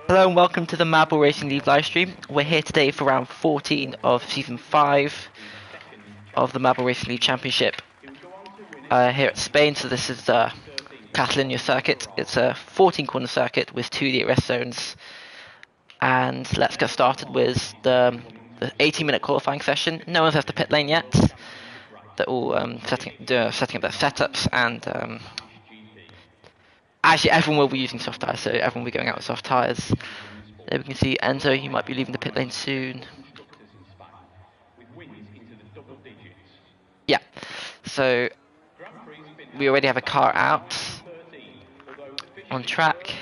Hello and welcome to the Marble Racing League livestream. We're here today for round 14 of season 5 of the Marble Racing League Championship here at Spain. So this is the Catalonia circuit. It's a 14 corner circuit with 2 DRS zones. And let's get started with the 18-minute qualifying session. No one's left the pit lane yet. They're all setting up their setups, and actually everyone will be using soft tyres, so everyone will be going out with soft tyres. There we can see Enzo, he might be leaving the pit lane soon. Yeah, so we already have a car out on track,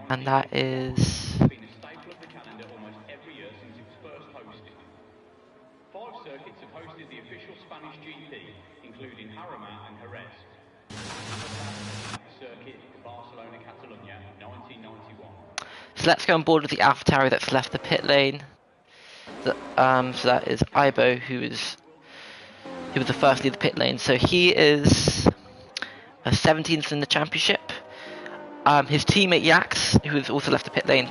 and that is... So let's go on board with the AlphaTauri that's left the pit lane. So that is Ibo, who was the first to leave the pit lane. So he is 17th in the championship. His teammate Yax, who has also left the pit lane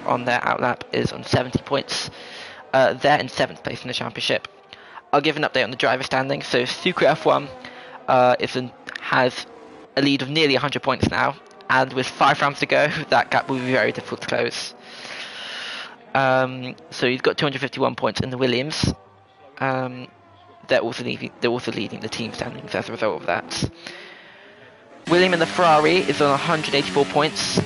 on their outlap, is on 70 points. They're in 7th place in the championship. I'll give an update on the driver standings. So Sucre F1 has a lead of nearly 100 points now. And with 5 rounds to go, that gap will be very difficult to close. So he's got 251 points in the Williams. They're also leading the team standings as a result of that. William in the Ferrari is on 184 points.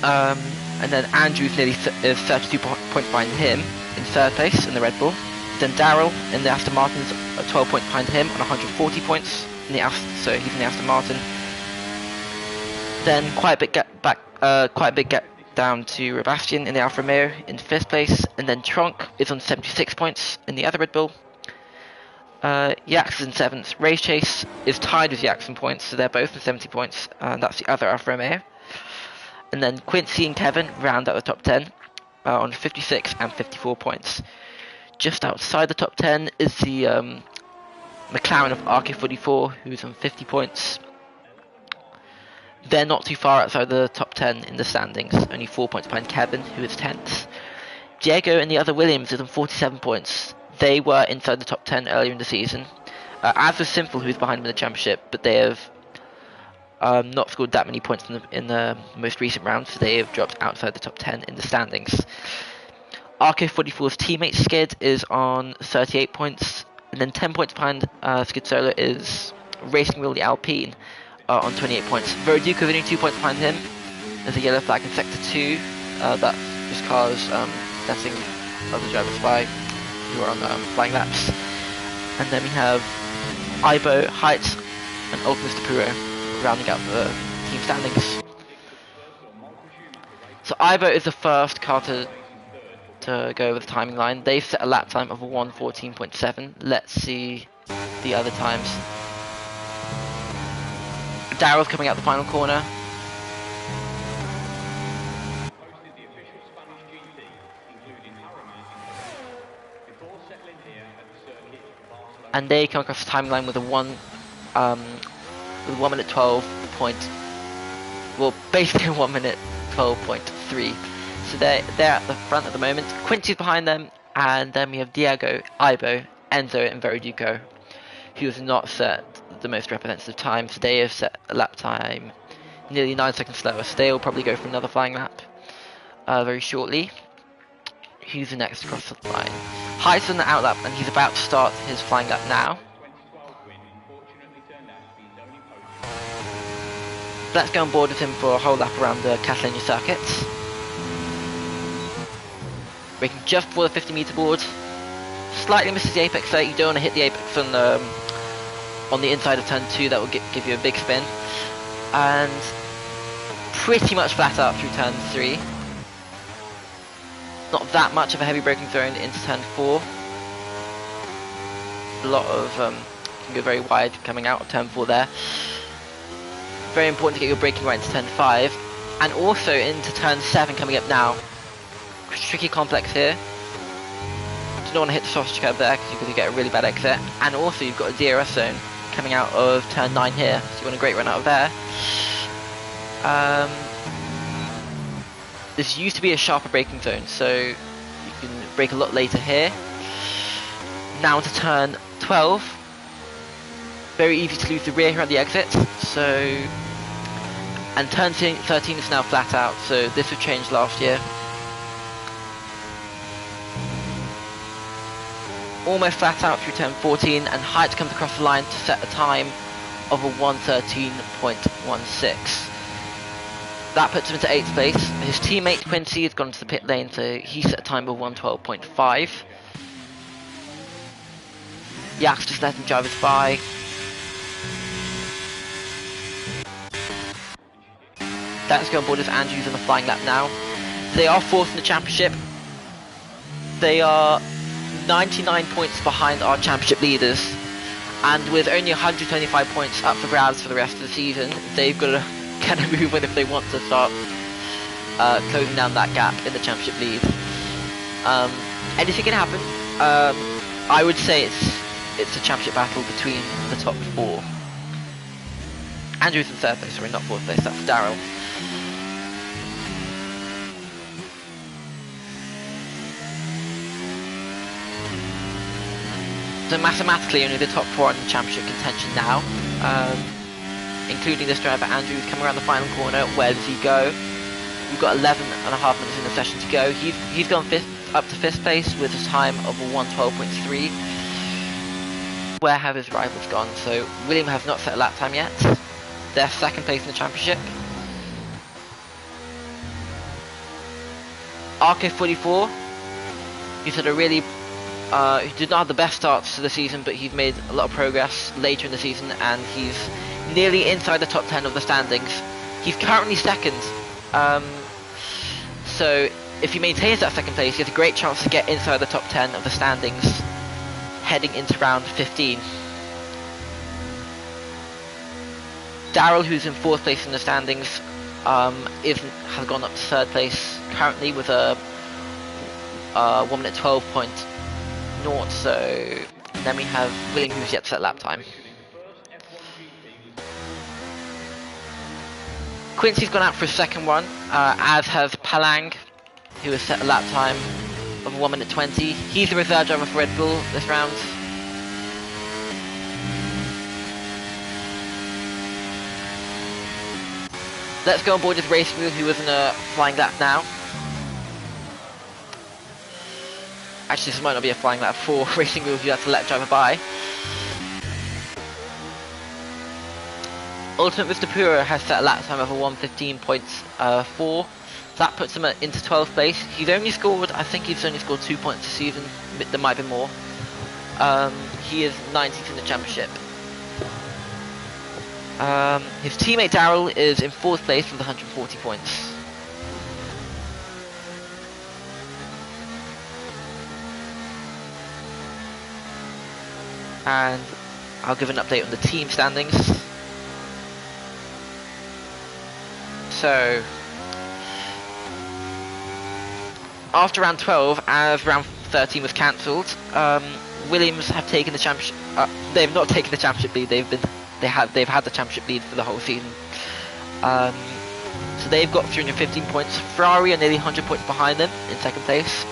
And then Andrew's nearly 32 points behind him in 3rd place in the Red Bull. Then Daryl in the Aston Martin is 12 points behind him on 140 points in the so he's in the Aston Martin. Then quite a big gap down to Sebastian in the Alfa Romeo in 5th place, and then Tronk is on 76 points in the other Red Bull. Yax is in 7th. Race Chase is tied with Yax in points, so they're both in 70 points, and that's the other Alfa Romeo. And then Quincy and Kevin round out the top 10 on 56 and 54 points. Just outside the top 10 is the McLaren of RK44, who's on 50 points. They're not too far outside the top 10 in the standings, only 4 points behind Kevin, who is 10th. Diego and the other Williams is on 47 points. They were inside the top 10 earlier in the season, as was Simple, who is behind them in the championship, but they have not scored that many points in the most recent rounds, so they have dropped outside the top 10 in the standings. RK44's teammate Skid is on 38 points, and then 10 points behind Skid Solo is Racing Wheel the Alpine on 28 points. Verdugo is only 2 points behind him. There's a yellow flag in Sector 2. That's just cars letting other drivers by who are on flying laps. And then we have Ibo, Heights, and Old Mr. Puro rounding out the team standings. So Ibo is the first car to go over the timing line. They've set a lap time of 1:14.7. Let's see the other times. Daryl's coming out the final corner. And they come across the timeline with a 1 minute 12 point, well, basically 1 minute 12.3. So they're at the front at the moment. Quincy's behind them, and then we have Diego, Ibo, Enzo, and Verdugo, who has not set the most representative time. So they have set a lap time nearly 9 seconds slower. So they will probably go for another flying lap very shortly. Who's the next across the line? Heights on the outlap, and he's about to start his flying lap now. Let's go on board with him for a whole lap around the Catalonia circuit. Braking just before the 50 meter board. Slightly misses the apex there. You don't want to hit the apex on on the inside of turn 2 that will give you a big spin, and pretty much flat out through turn 3. Not that much of a heavy braking zone into turn 4. A lot of can go very wide coming out of turn 4 there. Very important to get your braking right into turn 5, and also into turn 7 coming up now. Tricky complex here. Do not want to hit the sausage curb there because you're going to get a really bad exit, and also you've got a DRS zone coming out of turn 9 here, so you want a great run out of there. This used to be a sharper braking zone, so you can brake a lot later here. Now into turn 12. Very easy to lose the rear here at the exit, so... And turn 13 is now flat out, so this was changed last year. Almost flat out through turn 14, and Height comes across the line to set a time of a 1:13.16. That puts him into 8th place. His teammate Quincy has gone to the pit lane, so he set a time of 1:12.5. Yax just let him drive us by. That's going on board as Andrews on the flying lap now. They are 4th in the championship. They are 99 points behind our championship leaders, and with only 125 points up for grabs for the rest of the season, they've got to kind of move on if they want to start closing down that gap in the championship lead. Anything can happen. I would say it's a championship battle between the top 4. Andrews in 3rd place, sorry, not 4th place, that's Daryl. So mathematically only the top 4 in the championship contention now, including this driver Andrews coming around the final corner. Where does he go? We've got 11.5 minutes in the session to go. He's gone up to 5th place with a time of a 1:12.3. Where have his rivals gone? So William has not set a lap time yet. They're 2nd place in the championship. RK44, he's had a really he did not have the best starts to the season, but he's made a lot of progress later in the season, and he's nearly inside the top 10 of the standings. He's currently 2nd, so if he maintains that 2nd place, he has a great chance to get inside the top 10 of the standings heading into round 15. Daryl, who's in 4th place in the standings, has gone up to 3rd place currently with a 1:12.0. So then we have William, who's yet to set lap time. Quincy's gone out for his 2nd one, as has Palang, who has set a lap time of 1:20. He's the reserve driver for Red Bull this round. Let's go on board with Racing Wheel, who is in a flying lap now. Actually, this might not be a flying lap for Racing Wheel, who had to let driver by. Ultimate Mr. Pura has set a lap time of a 1:15.4. That puts him into 12th place. He's only scored, I think he's only scored 2 points this season. There might be more. He is 19th in the championship. His teammate Daryl is in 4th place with 140 points. And I'll give an update on the team standings. So, after round 12, as round 13 was cancelled, Williams have taken the championship. They've not taken the championship lead. They've had the championship lead for the whole season. So they've got 315 points. Ferrari are nearly 100 points behind them in 2nd place.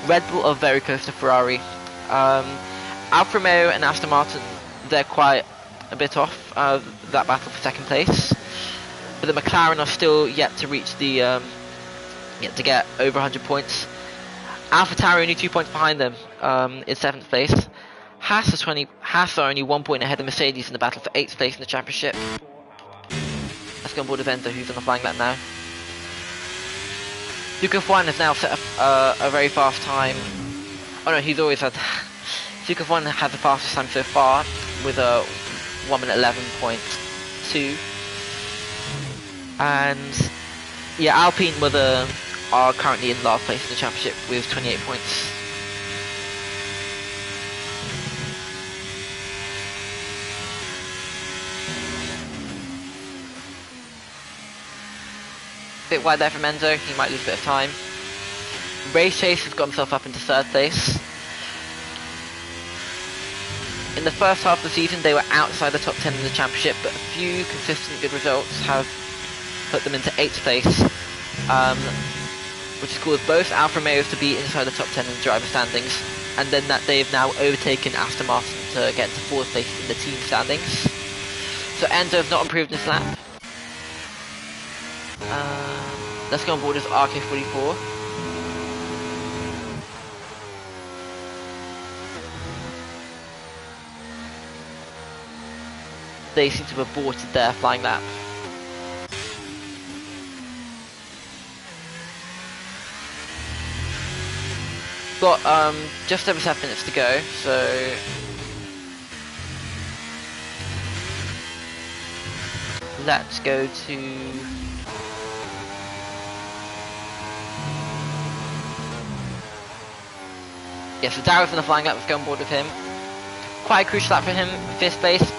Red Bull are very close to Ferrari. Alfa Romeo and Aston Martin, they're quite a bit off that battle for 2nd place. But the McLaren are still yet to reach the yet to get over 100 points. AlphaTauri only 2 points behind them in 7th place. Haas are only 1 point ahead of Mercedes in the battle for 8th place in the championship. Let's go on board with Endo, who's on the flying lap now. Duke of One has now set a very fast time. Oh no, he's always had. Duke of One has the fastest time so far with a 1 minute 11.2. And yeah, Alpine are currently in last place in the championship with 28 points. Bit wide there from Enzo, he might lose a bit of time. Race Chase has got himself up into 3rd place. In the first half of the season they were outside the top 10 in the championship, but a few consistent good results have put them into 8th place, which has caused both Alfa Romeos to be inside the top 10 in the driver standings, and then that they've now overtaken Aston Martin to get to 4th place in the team standings. So Enzo have not improved this lap. Let's go on board as RK44. They seem to have aborted their flying lap. Got just over 7 minutes to go, so let's go to so Darrow's in the flying lap, let's go on board with him. Quite a crucial lap for him, 5th place.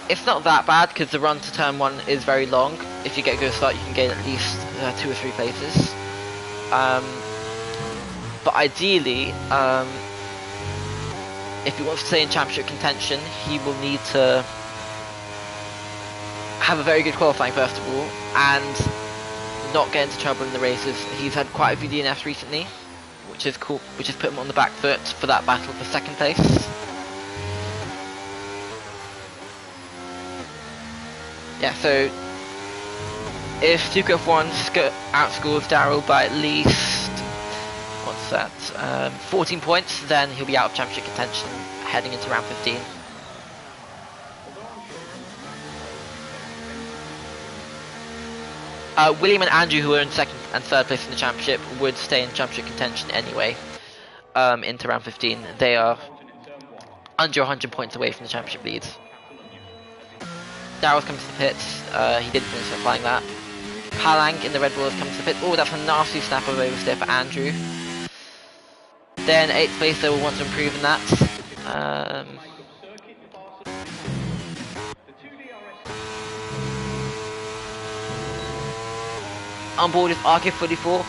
It's not that bad because the run to turn 1 is very long. If you get a good start you can gain at least 2 or 3 places. But ideally, if he wants to stay in championship contention, he will need to have a very good qualifying first of all, and not get into trouble in the races. He's had quite a few DNFs recently, which is cool, which has put him on the back foot for that battle for 2nd place. Yeah, so if Suko F1 outscores Darrell by at least, what's that, 14 points, then he'll be out of championship contention heading into round 15. William and Andrew, who are in 2nd and 3rd place in the championship, would stay in championship contention anyway into round 15. They are under 100 points away from the championship leads. Darrell's coming to the pits, he didn't finish the flying lap. Palang in the Red Bull is coming to the pit. Oh, that's a nasty snap of oversteer for Andrew. Then 8th place, they will want to improve in that. On board is RK44.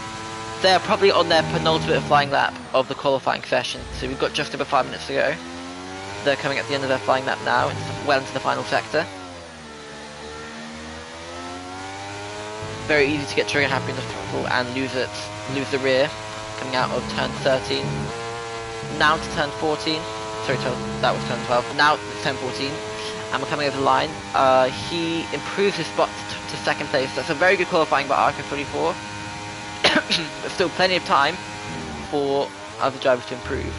They're probably on their penultimate flying lap of the qualifying session, so we've got just over 5 minutes to go. They're coming at the end of their flying lap now, well into the final sector. Very easy to get trigger happy in the throttle and lose the rear, coming out of turn 13. Now to turn 14. Sorry, that was turn 12. Now it's turn 14, and we're coming over the line. He improves his spot to 2nd place. That's a very good qualifying by RK44. But still plenty of time for other drivers to improve.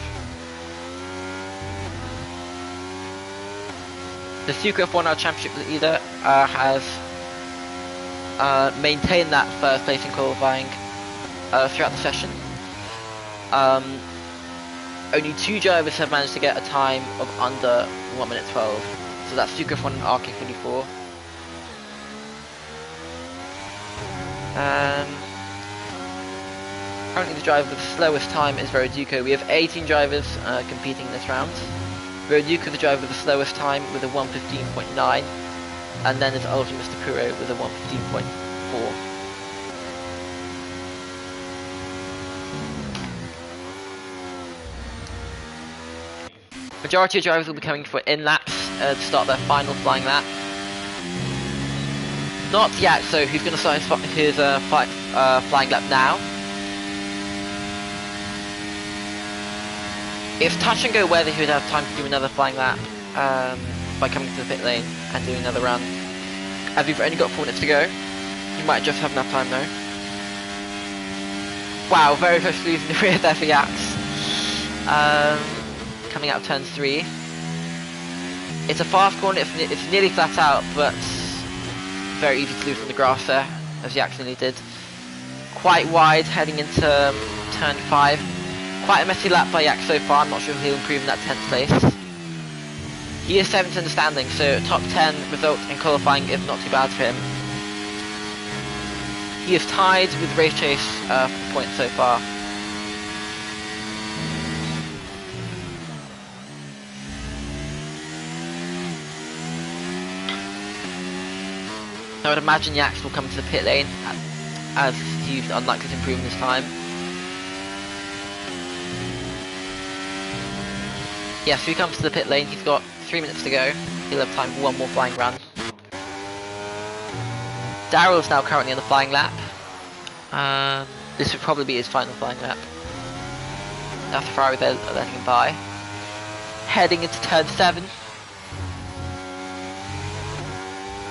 The Suco F1 our championship leader has maintained that 1st place in qualifying throughout the session. Only 2 drivers have managed to get a time of under 1 minute 12. So that's Suco F1 and RK44. Currently the driver with the slowest time is Verduco. We have 18 drivers competing in this round. Verduco the driver with the slowest time with a 1:15.9, and then there's Ultra Mr. Kuro with a 1:15.4. Majority of drivers will be coming for in-laps to start their final flying lap. Not Yaxo, who's going to start his flying lap now. It's touch and go whether he would have time to do another flying lap by coming to the pit lane and doing another run. As we've only got 4 minutes to go, he might just have enough time though. Wow, very close to losing the rear there for Yax. Coming out of turn 3. It's a fast corner, it's nearly flat out, but very easy to lose on the grass there, as Yax nearly did. Quite wide heading into turn 5. Quite a messy lap by Yak so far. I'm not sure if he'll improve in that 10th place. He is 7th in the standing, so top 10 result in qualifying is not too bad for him. He is tied with Race Chase for points so far. I would imagine Yax will come to the pit lane as he's unlikely to improve in his time. Yeah, so he comes to the pit lane, he's got 3 minutes to go. He'll have time for one more flying run. Darryl is now currently on the flying lap. This would probably be his final flying lap. That's the Ferrari they're letting him by. Heading into turn 7.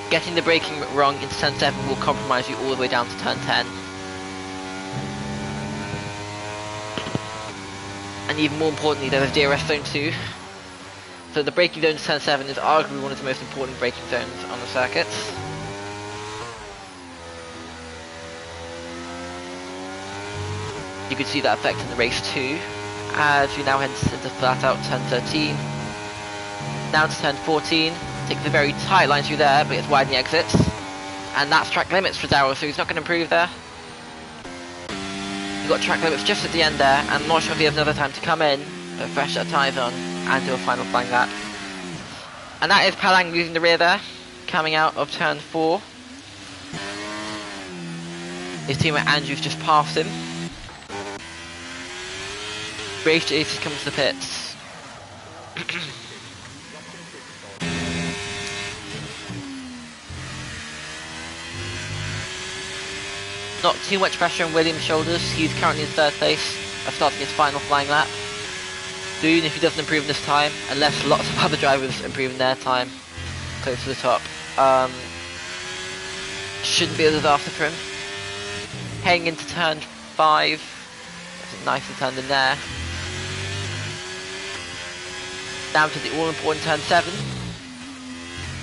Getting the braking wrong into turn 7 will compromise you all the way down to turn 10. And even more importantly, there's a DRS zone 2. So the braking zone to turn 7 is arguably one of the most important braking zones on the circuits. You can see that effect in the race 2, as we now head into flat out turn 13. Down to turn 14, takes a very tight line through there, but it's widening exits. And that's track limits for Darryl, so he's not going to improve there. You've got track limits just at the end there, and I'm not sure if he has another time to come in, put fresh set of tyres on, and do a final flying lap. And that is Palang losing the rear there, coming out of turn 4. His teammate Andrew's just passed him. Race Chase comes to the pits. Not too much pressure on Williams' shoulders. He's currently in 3rd place, starting his final flying lap. Soon, if he doesn't improve this time, unless lots of other drivers improve in their time, close to the top, shouldn't be a disaster for him. Heading into turn 5, that's nicely turned in there. Down to the all-important turn 7.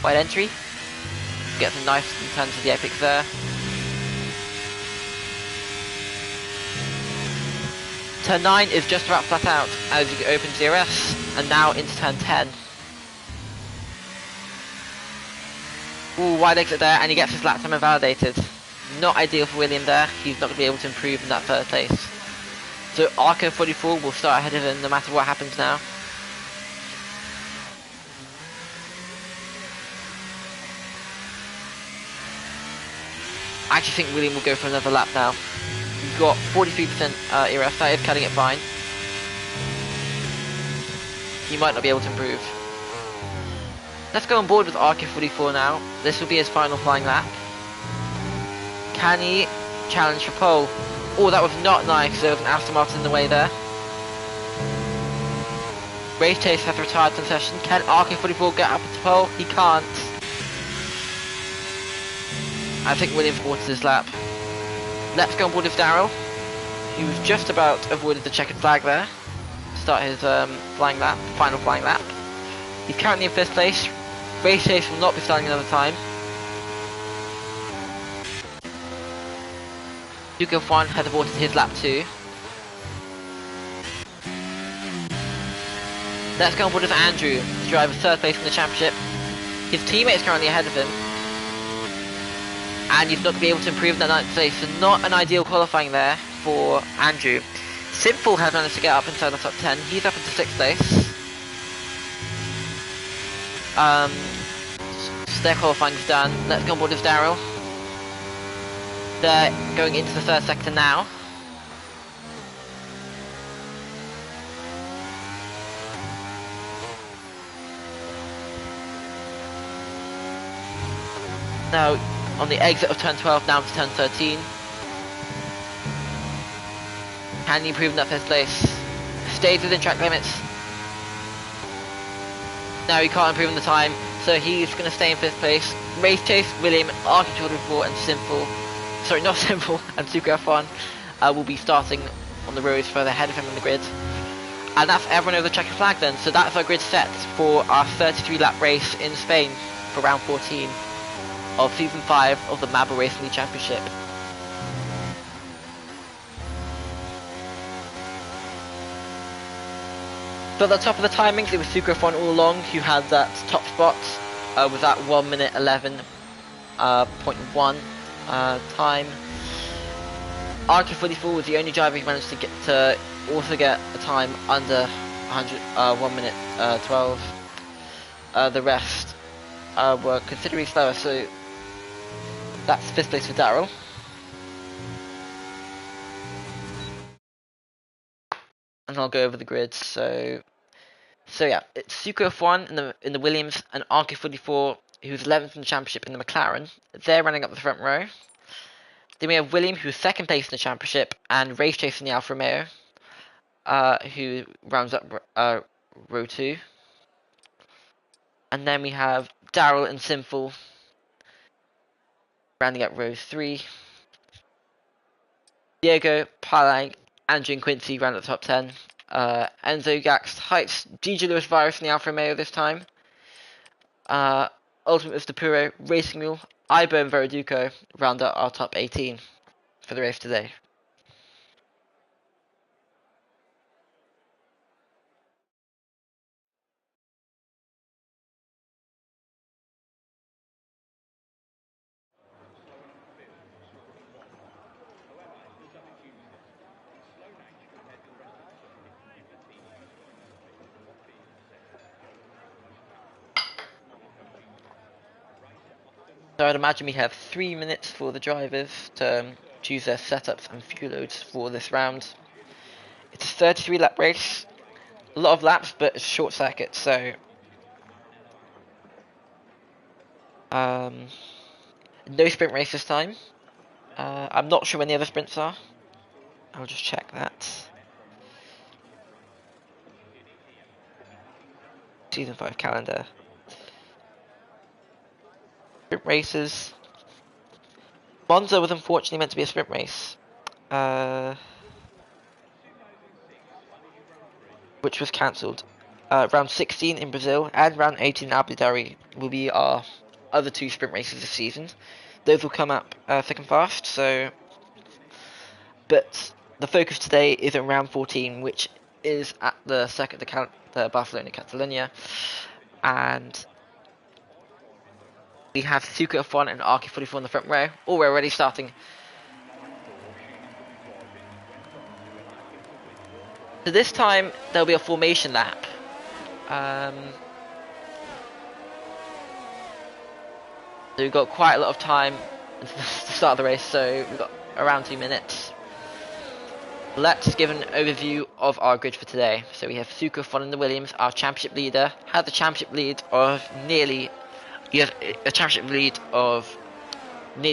Wide entry. Get some nice turns to the epics there. Turn 9 is just about flat out as you open DRS, and now into turn 10. Ooh, wide exit there, and he gets his lap time invalidated. Not ideal for William there, he's not going to be able to improve in that 3rd place. So R14 will start ahead of him no matter what happens now. I actually think William will go for another lap now. He's got 43% ERS, that is cutting it fine. He might not be able to improve. Let's go on board with RK44 now. This will be his final flying lap. Can he challenge for pole? Oh, that was not nice. There was an Aston Martin in the way there. Race Chase has retired from session. Can RK44 get up into pole? He can't. I think Williams aborted his lap. Let's go on board with Darryl. He was just about avoided the checkered flag there. Start his flying lap, final flying lap. He's currently in 5th place. Race Chase will not be starting another time. Duke 1 has aborted his lap too. Let's go on board with Andrew, the driver 3rd place in the championship. His teammate is currently ahead of him. And he's not going to be able to improve in that 9th place, so not an ideal qualifying there for Andrew. Simple has managed to get up inside the top 10, he's up into 6th place. So their qualifying is done. Let's go on board with Darryl. They're going into the 3rd sector now. Now, on the exit of turn 12 down to turn 13. Can he improve in that 1st place? Stays within track limits. Now he can't improve in the time, so he's going to stay in 5th place. Race Chase, William, R14 and Simple, sorry not Simple, and Super F1 will be starting on the roads further ahead of him in the grid. And that's everyone over the checkered flag then, so that's our grid set for our 33 lap race in Spain for round 14. Of Season 5 of the Marble Racing League Championship. So at the top of the timings, it was Sucrofon all along who had that top spot with that 1 minute 11.1 time. R14 was the only driver who managed to also get a time under 1 minute 12. The rest were considerably slower, so that's 5th place for Daryl. And I'll go over the grid. So yeah, it's Succo F1 in the Williams and RK44, who's 11th in the championship in the McLaren. They're running up the front row. Then we have William, who's 2nd place in the championship, and Race Chase in the Alfa Romeo, who rounds up row 2. And then we have Daryl and Sinful rounding up row 3. Diego, Palang, Andrew and Quincy round up the top 10. Enzo, Gax, Heights, DJ Lewis Virus in the Alfa Romeo this time. Ultimate Mr. Puro, Racing Mule, Ibo and Veriduco round up our top 18 for the race today. So I'd imagine we have 3 minutes for the drivers to choose their setups and fuel loads for this round. It's a 33 lap race, a lot of laps but it's a short circuit, so no sprint race this time. I'm not sure when the other sprints are. I'll just check that. Season 5 calendar. Sprint races. Monza was unfortunately meant to be a sprint race. Which was cancelled. Round 16 in Brazil and round 18 in Abu Dhabi will be our other 2 sprint races this season. Those will come up thick and fast, so... But the focus today is on round 14, which is at the circuit, the Barcelona Catalunya, and we have Succo F1 and RK44 in the front row. Oh, we're already starting. So this time there'll be a formation lap. So we've got quite a lot of time to start the race, so we've got around 2 minutes. Let's give an overview of our grid for today. So we have Succo F1 in the Williams, our championship leader, has a championship lead of nearly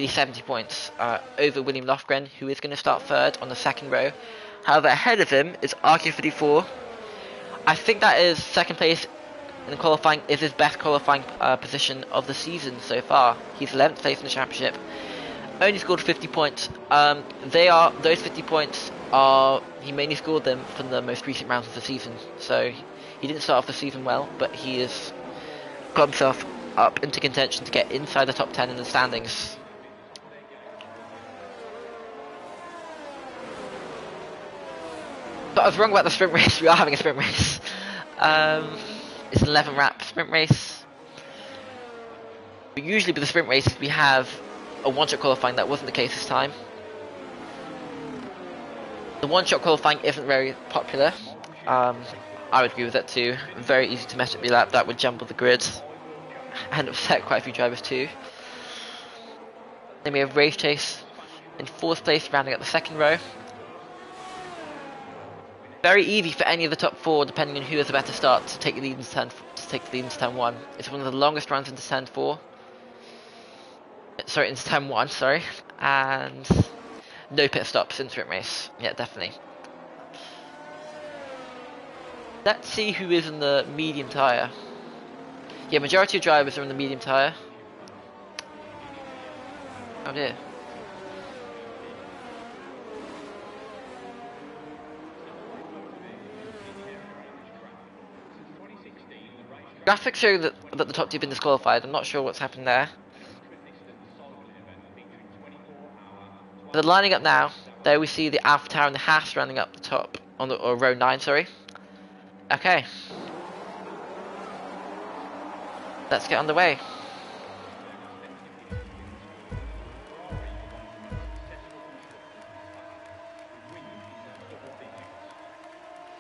70 points over William Lofgren, who is going to start 3rd on the 2nd row. However, ahead of him is RK54. I think that is 2nd place in the qualifying, is his best qualifying position of the season so far. He's 11th place in the championship. Only scored 50 points. Those 50 points are, he mainly scored them from the most recent rounds of the season. So he didn't start off the season well, but he has got himself up into contention to get inside the top 10 in the standings. But I was wrong about the sprint race. We are having a sprint race. It's an 11 lap sprint race. But usually with the sprint races we have a one-shot qualifying. That wasn't the case this time. The one-shot qualifying isn't very popular. I would agree with that too. Very easy to mess up your lap. That would jumble the grid and upset quite a few drivers too. Then we have Race Chase in 4th place, rounding up the 2nd row. Very easy for any of the top 4, depending on who has a better start, to take the lead into turn 1. It's one of the longest runs into turn 4. Sorry, into turn 1. Sorry, and no pit stops in sprint race. Yeah, definitely. Let's see who is in the medium tyre. Yeah, majority of drivers are in the medium tyre. Oh dear. Graphics show that the top 2 have been disqualified. I'm not sure what's happened there. They're lining up now. There we see the Alpha Tower and the Haas running up the top on the row 9. Sorry. Okay. Let's get underway.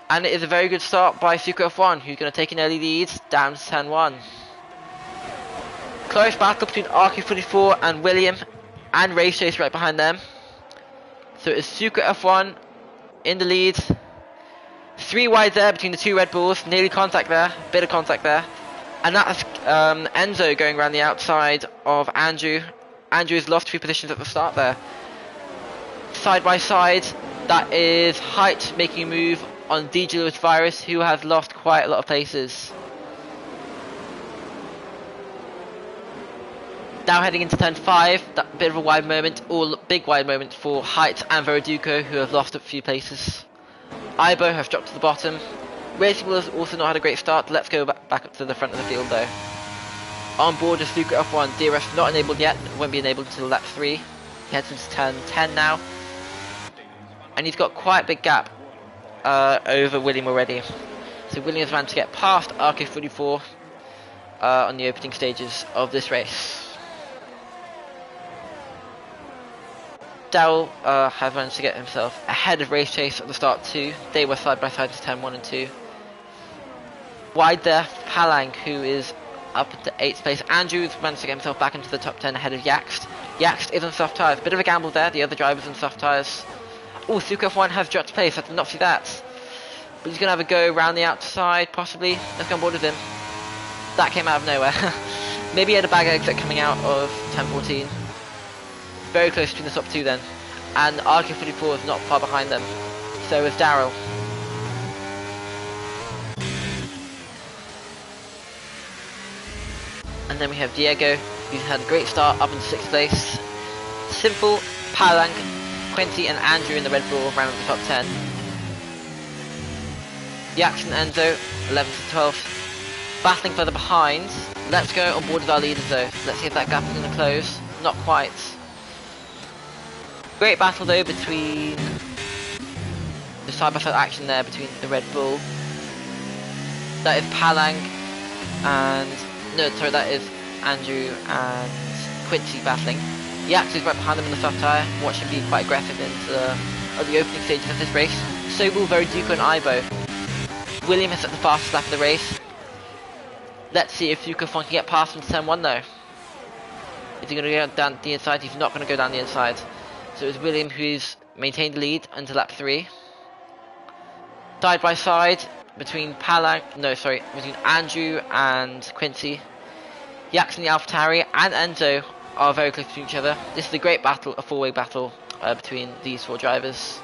And it is a very good start by Suka F1, who's going to take an early lead down to turn 1. Close battle between RQ44 and William, and Race Chase right behind them. So it's Suka F1 in the lead. 3 wide there between the 2 Red Bulls. Nearly contact there, bit of contact there. And that's Enzo going around the outside of Andrew. Andrew has lost 3 positions at the start there. Side by side, that is Height making a move on DJ Lewis Virus, who has lost quite a lot of places. Now heading into turn 5, that bit of a wide moment, or big wide moment for Height and Veriduco, who have lost a few places. Ibo have dropped to the bottom. Racing Will has also not had a great start. Let's go back up to the front of the field though. On board is Luca F1, DRS not enabled yet, won't be enabled until lap 3. He heads into turn 10 now. And he's got quite a big gap over William already. So William has managed to get past RK44 on the opening stages of this race. Daryl has managed to get himself ahead of Race Chase at the start too. They were side by side to turn 1 and 2. Wide there, Palang, who is up to 8th place. Andrews managed to get himself back into the top 10 ahead of Yaxt. Yaxt is on soft tyres. Bit of a gamble there, the other driver's on soft tyres. Oh, Suka F1 has dropped place, I did not see that. But he's going to have a go around the outside, possibly. Let's go on board with him. That came out of nowhere. Maybe he had a bag exit coming out of turn 14. Very close between the top 2 then. And RK44 is not far behind them. So is Daryl. And then we have Diego, who's had a great start up in 6th place. Simple, Palang, Quincy and Andrew in the Red Bull round the top 10. Yax and Enzo, 11th to 12th. Battling further behind. Let's go on board with our leaders though. Let's see if that gap is going to close. Not quite. Great battle though between the side-by-side action there between the Red Bull. That is Palang and... no, sorry, that is Andrew and Quincy battling. Yax is right behind them in the soft tyre. Watch him be quite aggressive into the opening stages of this race. So will Veriduco and Ibo. William has set the fastest lap of the race. Let's see if Suka F1 can get past him to turn 1 though. Is he going to go down the inside? He's not going to go down the inside. So it's William who's maintained the lead until lap 3. Side by side between between Andrew and Quincy. Yax and the AlphaTauri and Enzo are very close to each other. This is a great battle, a 4-way battle between these 4 drivers.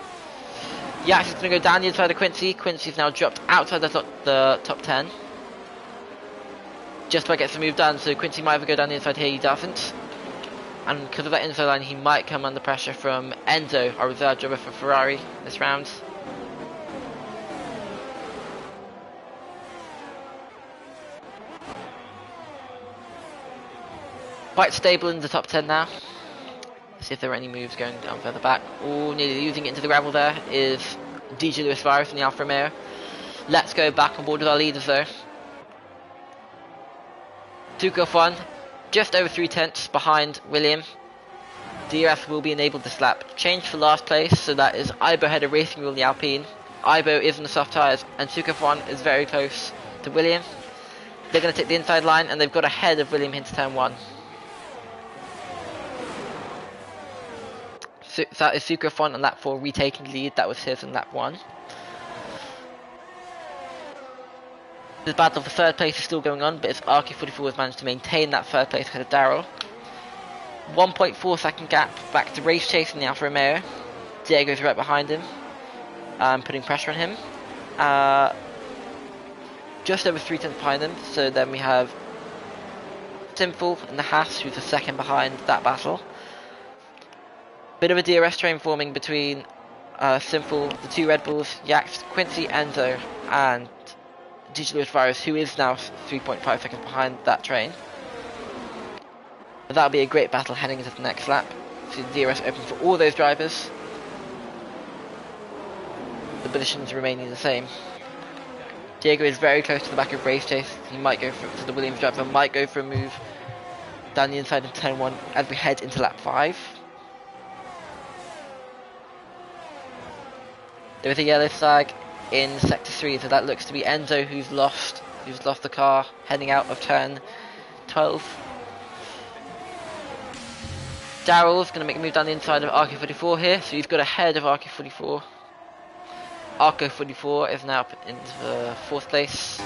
Yax is going to go down the inside of Quincy. Quincy's now dropped outside the top 10. Just about gets the move done, so Quincy might either go down the inside here, he doesn't. And because of that inside line, he might come under pressure from Enzo, our reserve driver for Ferrari this round. Quite stable in the top 10 now. Let's see if there are any moves going down further back. Oh, nearly losing it into the gravel there is DJ Lewis Virus from the Alfa Romeo. Let's go back on board with our leaders though. Suka F1, just over 3 tenths behind William. DRS will be enabled this lap. Change for last place, so that is Ibo head of Racing Wheel in the Alpine. Ibo is on the soft tyres, and Suka F1 is very close to William. They're going to take the inside line, and they've got ahead of William into turn 1. So that is Suka F1 on lap 4 retaking the lead. That was his on lap 1. The battle for 3rd place is still going on, but it's RQ44 has managed to maintain that 3rd place ahead of Daryl. 1.4 second gap back to Race Chase in the Alfa Romeo. Diego's right behind him, putting pressure on him. Just over 3 tenths behind them, so then we have Simple and the Haas, who's the second behind that battle. Bit of a DRS train forming between Simple, the 2 Red Bulls, Yax, Quincy, Enzo, and DJ Lewis Virus, who is now 3.5 seconds behind that train. But that'll be a great battle heading into the next lap. See the DRS open for all those drivers. The positions remaining the same. Diego is very close to the back of Race Chase. He might go for so the Williams driver might go for a move down the inside of turn 1 as we head into lap 5. There is a yellow flag in sector 3, so that looks to be Enzo who's lost the car heading out of turn 12. Daryl's going to make a move down the inside of RK44 here, so he's got ahead of RK44. RK44 is now up into the 4th place.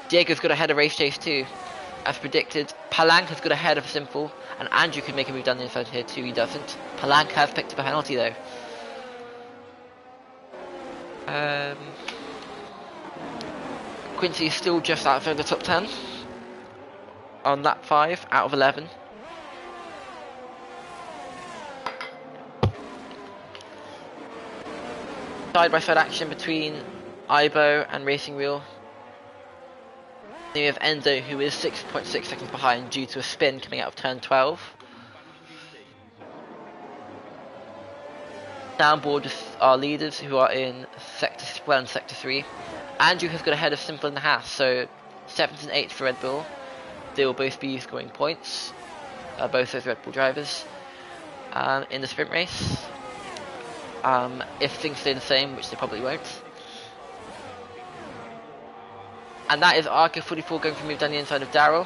Diego's got ahead of Race Chase too. As predicted, Palank has got ahead of Simple, and Andrew could make a move down the inside here too, he doesn't. Palank has picked up a penalty though. Quincy is still just outside the top 10 on lap 5 out of 11. Side-by-side action between Ibo and Racing Wheel. Then we have Enzo, who is 6.6 seconds behind due to a spin coming out of turn 12. Downboard with our leaders, who are in sector 3. Andrew has got ahead of Simple and Haas, so 7th and 8th for Red Bull. They will both be scoring points, both those Red Bull drivers, in the sprint race. If things stay the same, which they probably won't. And that is RK44 going for a move down the inside of Daryl.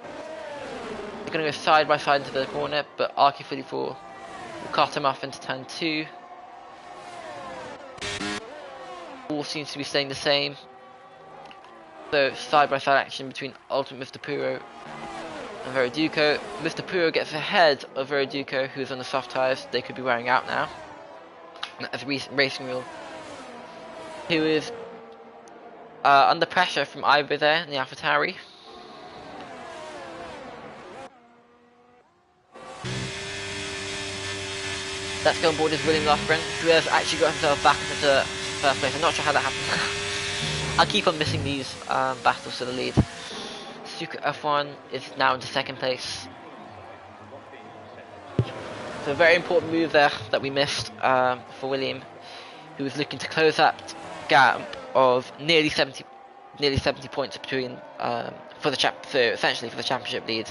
They're going to go side by side into the corner, but RK44 will cut him off into turn 2. All seems to be staying the same. So side by side action between Ultimate Mr. Puro and Veriduco. Mr. Puro gets ahead of Veriduco, who's on the soft tyres. They could be wearing out now. As Racing Wheel, who is under pressure from Ivo there in the AlphaTauri. Let's go on board as William Lothbrun, who has actually got himself back into first place. I'm not sure how that happened. I'll keep on missing these battles to the lead. Suka F1 is now into 2nd place. So a very important move there that we missed for William, who was looking to close that gap of nearly 70 points between so essentially for the championship lead.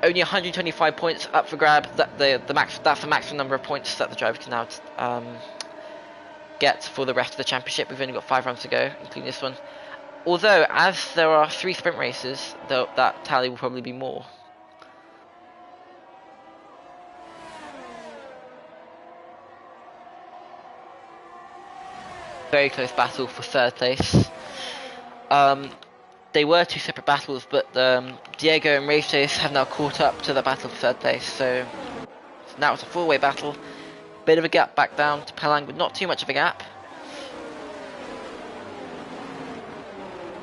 Only 125 points up for grab. That's the maximum number of points that the driver can now get for the rest of the championship. We've only got 5 rounds to go, including this one. Although, as there are 3 sprint races, that tally will probably be more. Very close battle for 3rd place. They were 2 separate battles, but Diego and Race Chase have now caught up to the battle for 3rd place, so now it's a 4-way battle. Bit of a gap back down to Palang, but not too much of a gap.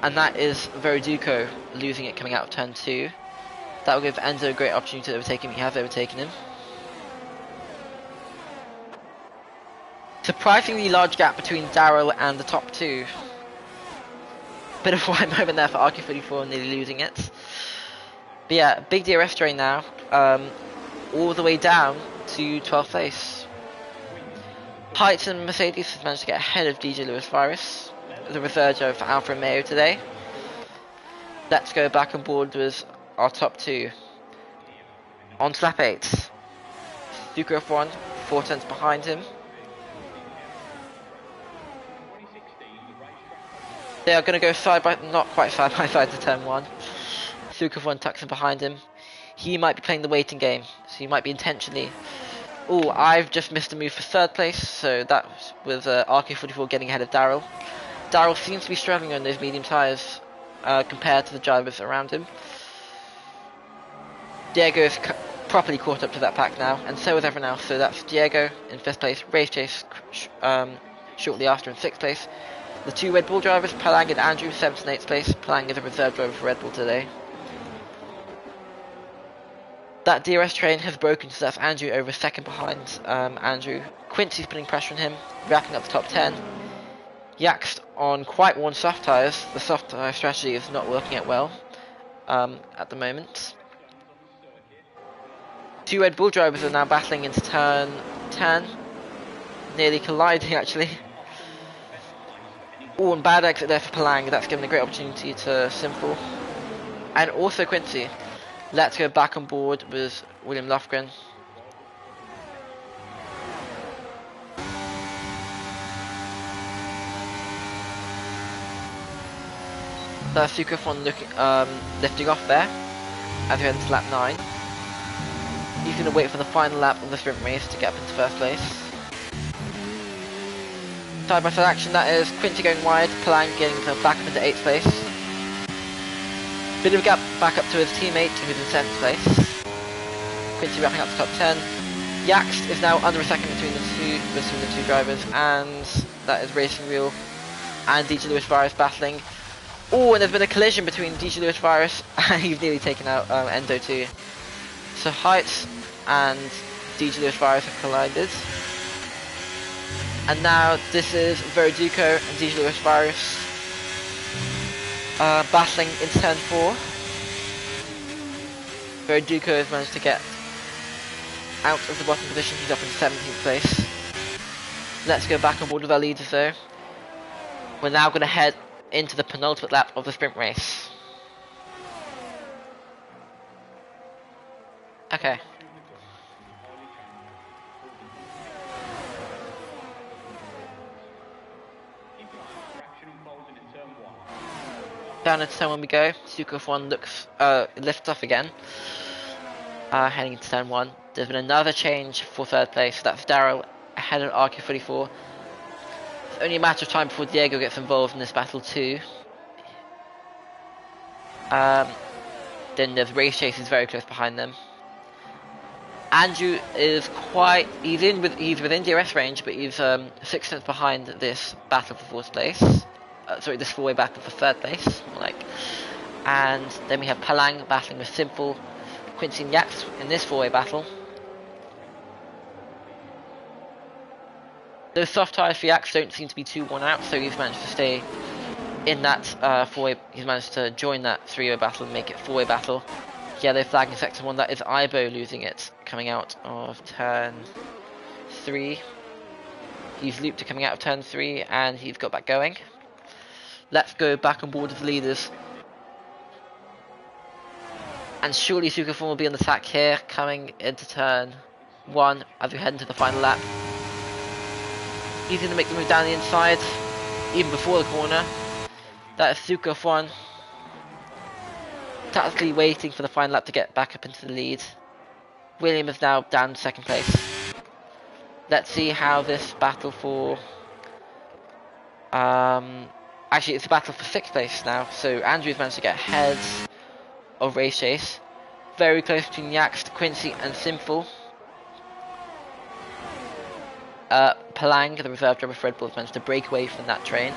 And that is Veriduco losing it coming out of turn 2. That will give Enzo a great opportunity to overtake him. He has overtaken him. Surprisingly large gap between Daryl and the top 2. Bit of a wide moment there for RK44, nearly losing it. But yeah, big DRS drain now, all the way down to 12th place. Heights and Mercedes has managed to get ahead of DJ Lewis Virus, the reserve driver for Alfa Romeo today. Let's go back on board with our top 2. On to lap 8. Suka F1, 4 tenths behind him. They are going to go not quite side by side to turn 1. Suka F1 tucks in behind him. He might be playing the waiting game, so he might be intentionally. Oh, I've just missed a move for 3rd place, so that was RK44 getting ahead of Daryl. Daryl seems to be struggling on those medium tyres compared to the drivers around him. Diego is properly caught up to that pack now, and so is everyone else. So that's Diego in 5th place, Race Chase shortly after in 6th place. The 2 Red Bull drivers, Palang and Andrew, 7th and 8th place. Palang is a reserve driver for Red Bull today. That DRS train has broken, so that's Andrew over 2nd behind Andrew. Quincy's putting pressure on him, wrapping up the top 10. Yak's on quite worn soft tyres. The soft tyre strategy is not working out well at the moment. 2 Red Bull drivers are now battling into turn 10. nearly colliding actually. Oh, and bad exit there for Palang. That's given a great opportunity to Simple. And also Quincy. Let's go back on board with William Lofgren. That's Sukafon lifting off there as we head into lap 9. He's going to wait for the final lap of the sprint race to get up into first place. Side by side action, that is Quincy going wide, Palang getting back up into 8th place. Bit of a gap back up to his teammate who's in 7th place. Quincy wrapping up the top 10. Yaxt is now under a second between the two drivers, and that is Racing Wheel and DJ Lewis Virus battling. Oh, and there's been a collision between DJ Lewis Virus and he's nearly taken out Endo too. So Heights and DJ Lewis Virus have collided. And now this is Verdugo and DJ Lewis Virus battling into turn 4. Verdugo has managed to get out of the bottom position, he's up in 17th place. Let's go back on board with our leaders though. We're now going to head into the penultimate lap of the sprint race. Okay. Down into turn 1 we go. Sukafon lifts off again. Heading into turn 1. There's been another change for 3rd place. That's Daryl ahead of RQ44. It's only a matter of time before Diego gets involved in this battle too. Then there's Race Chase who's very close behind them. Andrew is he's within DRS range, but he's 6 tenths behind this battle for 4th place. This 4-way battle for 3rd place, more like. And then we have Palang battling with Simple, Quincy and Yax in this 4-way battle. Those soft tyres for Yax don't seem to be too worn out, so he's managed to stay in that 4-way. He's managed to join that 3-way battle and make it 4-way battle. Yellow flag in sector 1, that is Ibo losing it, coming out of turn 3. He's looped to coming out of turn 3 and he's got back going. Let's go back on board as leaders. And surely Sukafon will be on the attack here, coming into turn 1 as we head into the final lap. He's going to make the move down the inside, even before the corner. That is Sukafon tactically waiting for the final lap to get back up into the lead. William is now down to 2nd place. Let's see how this battle for... actually, it's a battle for 6th place now. So Andrew's managed to get ahead of Race Chase. Very close between Yax, Quincy and Simple. Palang, the reserve driver for Red Bull, has managed to break away from that train.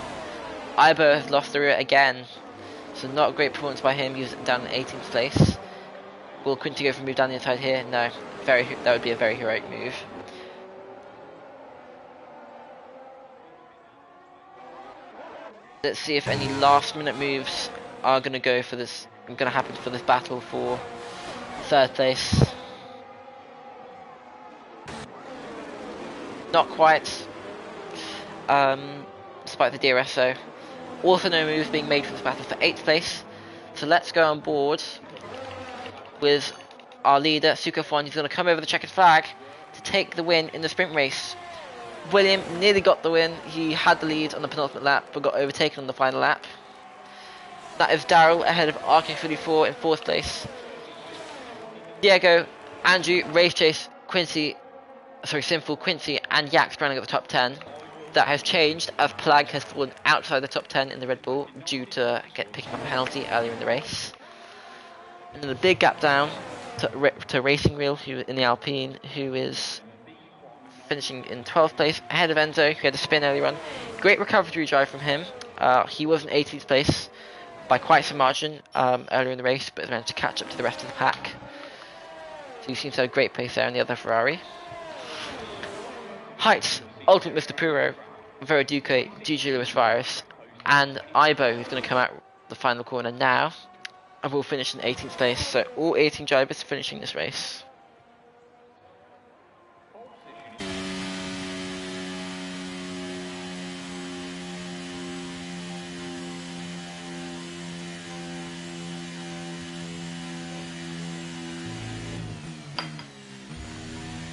Ibo has lost the rear again. So not a great performance by him, he's down in 18th place. Will Quincy go for a move down the inside here? No, that would be a very heroic move. Let's see if any last minute moves are going to happen for this battle for 3rd place. Not quite, despite the DRS though. Also no moves being made for this battle for 8th place. So let's go on board with our leader, Sukafon. He's going to come over the checkered flag to take the win in the sprint race. William nearly got the win. He had the lead on the penultimate lap, but got overtaken on the final lap. That is Daryl ahead of RK34 in 4th place. Diego, Andrew, Race Chase, Simple, Quincy and Yax running at the top 10. That has changed as Palang has fallen outside the top 10 in the Red Bull due to picking up a penalty earlier in the race. And then a big gap down to Racing Wheel, who in the Alpine, who is finishing in 12th place ahead of Enzo, who had a spin earlier on. Great recovery drive from him. He was in 18th place by quite some margin earlier in the race, but has managed to catch up to the rest of the pack. So he seems to have a great pace there in the other Ferrari. Heights, Ultimate Mr. Puro, Verdugo, DJ Lewis Virus, and Ibo, who's going to come out the final corner now, and will finish in 18th place. So all 18 drivers finishing this race.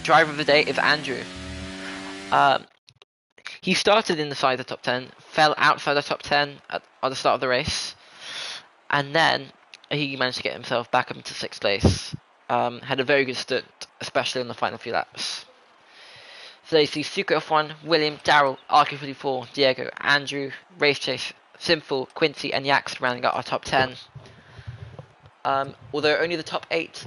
driver of the day is Andrew. He started inside the top 10, fell outside the top 10 at the start of the race, and then he managed to get himself back up into 6th place. Had a very good stint, especially on the final few laps. So you see Sucre F1, William, Daryl, RK44, Diego, Andrew, Race Chase, Simple, Quincy, and Yax rounding out our top 10. Although only the top 8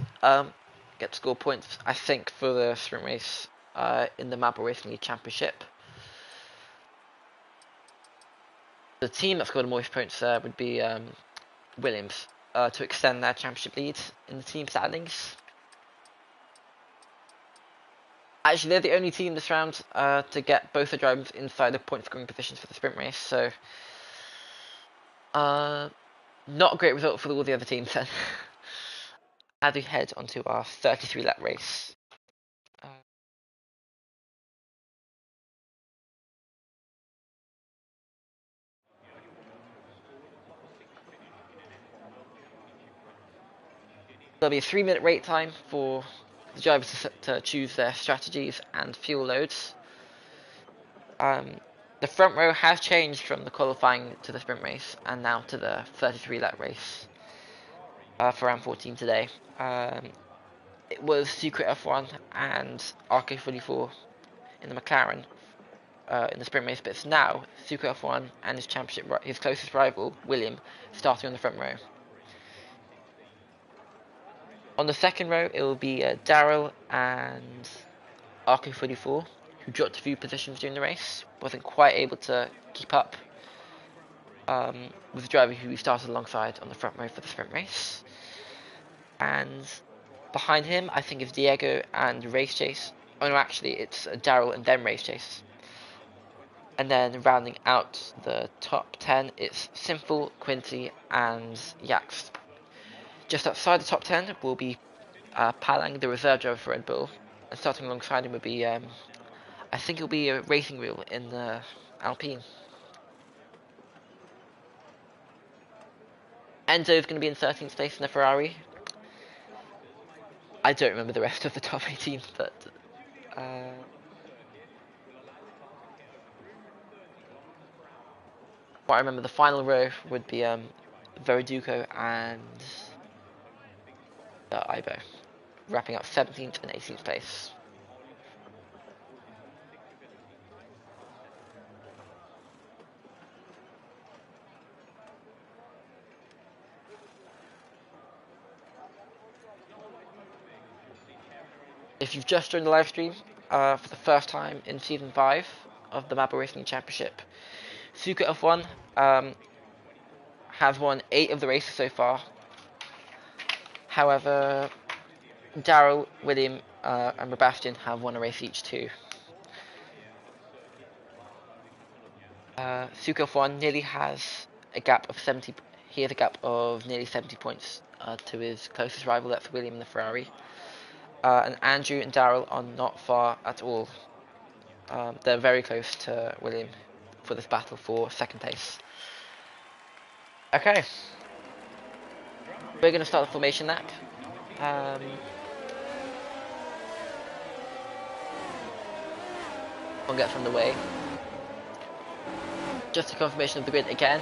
get to score points, I think, for the sprint race in the MBRL Racing League Championship. The team that scored the most points there would be Williams to extend their championship lead in the team standings. Actually, they're the only team this round to get both the drivers inside the point scoring positions for the sprint race, so not a great result for all the other teams then. As we head onto our 33 lap race. There'll be a 3-minute wait time for the drivers to choose their strategies and fuel loads. The front row has changed from the qualifying to the sprint race and now to the 33 lap race for R14 today. It was Secret F1 and RK44 in the McLaren in the sprint race, but it's now Secret F1 and his closest rival, William, starting on the front row. On the second row, it will be Daryl and RK44, who dropped a few positions during the race, wasn't quite able to keep up with the driver who we started alongside on the front row for the sprint race. And behind him, I think, is Diego and Race Chase. Oh no, actually, it's Daryl and then Race Chase. And then rounding out the top 10, it's Simple, Quincy, and Yax. Just outside the top 10 will be Palang, the reserve driver for Red Bull. And starting alongside him would be, I think it'll be a racing wheel in the Alpine. Enzo is going to be in 13th place in the Ferrari. I don't remember the rest of the top 18, but what I remember, the final row would be Veriduco and Ibo, wrapping up 17th and 18th place. If you've just joined the live stream for the first time in Season 5 of the MBRL Racing Championship, Sucre F1 has won 8 of the races so far. However, Daryl, William, and Sebastian have won a race each too. Sucre F1 nearly has a gap of 70. He has a gap of nearly 70 points to his closest rival, that's William in the Ferrari. And Andrew and Daryl are not far at all. They're very close to William for this battle for second place. Okay, we're going to start the formation lap. I'll get from the way. Just a confirmation of the grid again.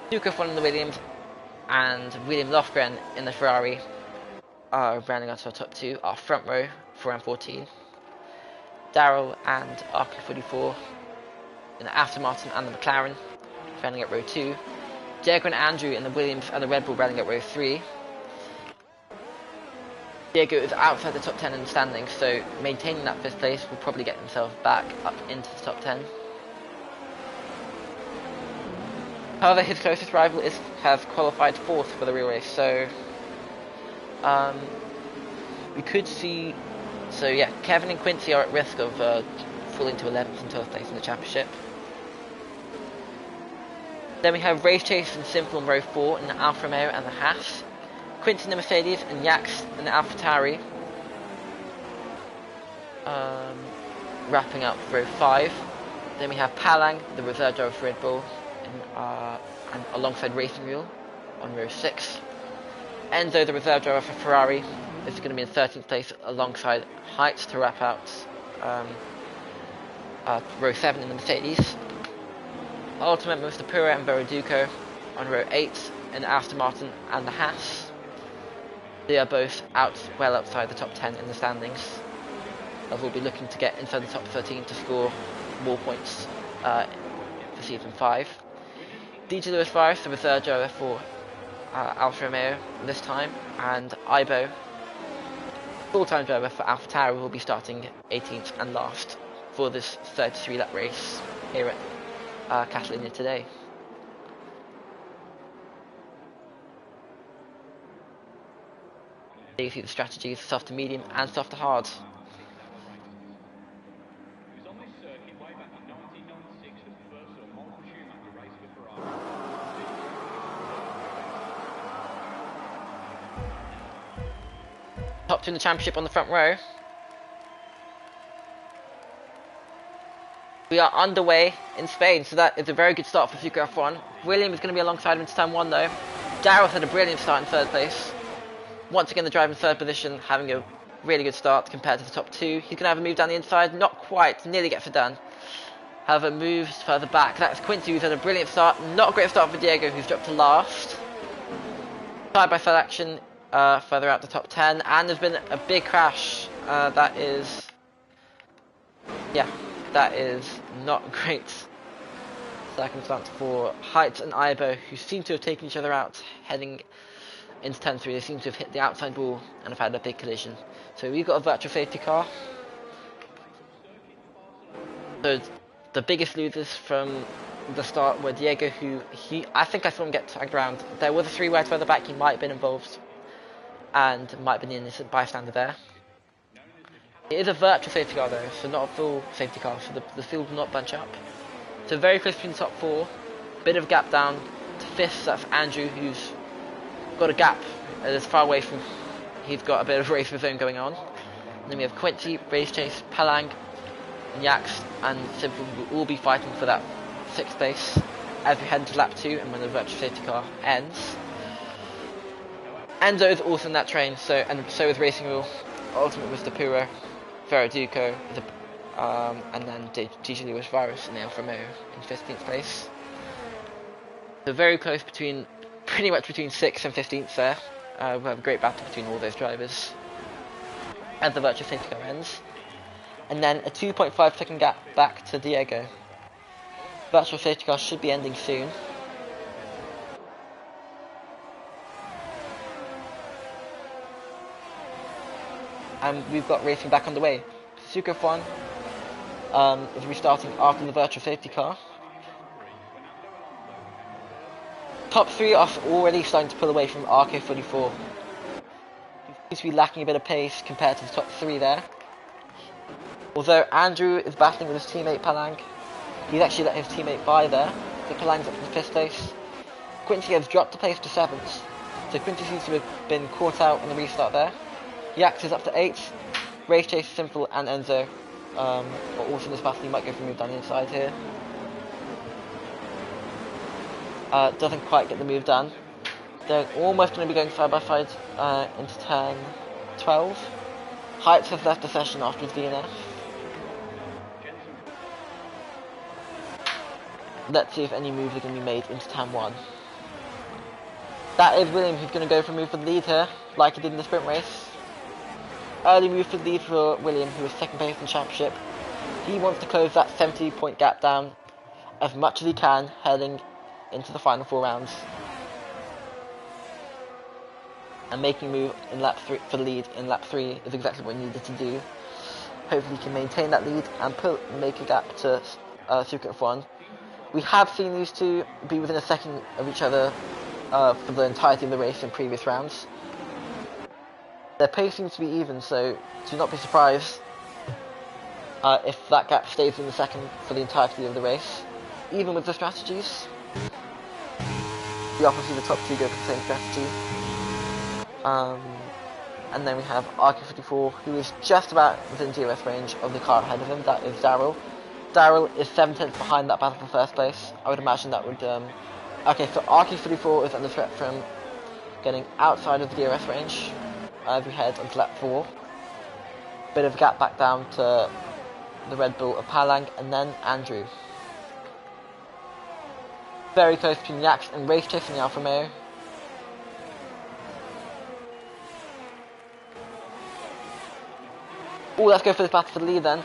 Duke F1 in the Williams and William Lofgren in the Ferrari are rounding out our top 2. Our front row for R14. Daryl and RK44 in the Aston Martin and the McLaren rounding out row 2. Diego and Andrew in the Williams and the Red Bull rounding out row 3. Diego is outside the top 10 in the standings, so maintaining that 5th place will probably get himself back up into the top 10. However, his closest rival has qualified 4th for the real race, so we could see. So yeah, Kevin and Quincy are at risk of falling to 11th and 12th place in the championship. Then we have Race Chase and Simple in row 4 in the Alfa Romeo and the Haas. Quincy in the Mercedes and Yax in the AlphaTauri. Wrapping up row 5. Then we have Palang, the reserve driver for Red Bull, and alongside Racing Wheel on row 6. Enzo, the reserve driver for Ferrari, is going to be in 13th place alongside Heights to wrap out row 7 in the Mercedes. Ultimate moves the Pura and Verdugo on row 8 in Aston Martin and the Haas. They are both well outside the top 10 in the standings. We'll be looking to get inside the top 13 to score more points for season 5. DJ Lewis Virus, the reserve driver for Alfa Romeo this time, and Ibo, full-time driver for AlphaTauri, will be starting 18th and last for this 33-lap race here at Catalunya today. There you see the strategies: soft to medium and soft to hard. Top 2 in the championship on the front row. We are underway in Spain, so that is a very good start for Super F1. William is going to be alongside him into turn 1 though. Darrell's had a brilliant start in 3rd place. Once again the driver in 3rd position, having a really good start compared to the top 2. He's going to have a move down the inside, not quite, nearly gets it done. However, moves further back. That's Quincy, who's had a brilliant start. Not a great start for Diego, who's dropped to last. Side by side action further out the top 10, and there's been a big crash. That is not a great circumstance for Heights and Ibo, who seem to have taken each other out heading into turn 3. They seem to have hit the outside wall and have had a big collision. So we've got a virtual safety car. So the biggest losers from the start were Diego, who I think I saw him get tagged around. There was a 3 wide further back. He might have been involved and might have been the innocent bystander there. It is a virtual safety car though, so not a full safety car, so the field will not bunch up. So very close between the top 4, bit of a gap down to 5th. That's Andrew, who's got a gap as far away from, he's got a bit of race of his own going on. And then we have Quincy, Race Chase, Palang, Yax and Simple will all be fighting for that 6th place as we head into lap 2 and when the virtual safety car ends. Enzo is also in that train, and so is Racing Rule. Ultimate was the Puro, Verdugo, and then DJ Lewis Virus in the Alfa Romeo in 15th place. So very close pretty much between 6th and 15th there. We'll have a great battle between all those drivers as the virtual safety car ends. And then a 2.5 second gap back to Diego. Virtual safety car should be ending soon. And we've got racing back on the way. Suzuka F1 is restarting after the virtual safety car. Top 3 are already starting to pull away from RK44. He seems to be lacking a bit of pace compared to the top 3 there. Although Andrew is battling with his teammate Palang, he's actually let his teammate by there. So Palang's up to the 5th place. Quincy has dropped the place to 7th. So Quincy seems to have been caught out in the restart there. Yax is up to 8th. Race Chase, Simple and Enzo are also in this battle. He might go for a move down the inside here. Doesn't quite get the move done. They're almost going to be going side by side into turn 12. Heights has left the session after his DNF. Let's see if any moves are going to be made into turn 1. That is William, who's going to go for a move for the lead here, like he did in the sprint race. Early move for the lead for William, who was 2nd place in the championship. He wants to close that 70-point gap down as much as he can, heading into the final 4 rounds. And making a move in lap 3 for the lead in lap 3 is exactly what he needed to do. Hopefully he can maintain that lead and make a gap to Suzuka F1. We have seen these two be within a second of each other for the entirety of the race in previous rounds. Their pace seems to be even, so do not be surprised if that gap stays in the second for the entirety of the race. Even with the strategies, we often see the top 2 go for the same strategy. And then we have RK54, who is just about within DRS range of the car ahead of him. That is Darrell. Darrell is 7/10 behind that battle for 1st place. I would imagine that would... Okay, so RK54 is under threat from getting outside of the DRS range. as we head onto lap 4. Bit of a gap back down to the Red Bull of Palang, and then Andrew. Very close between the Axe and Race Chase in the Alfa Romeo. Oh, let's go for this battle for the lead then.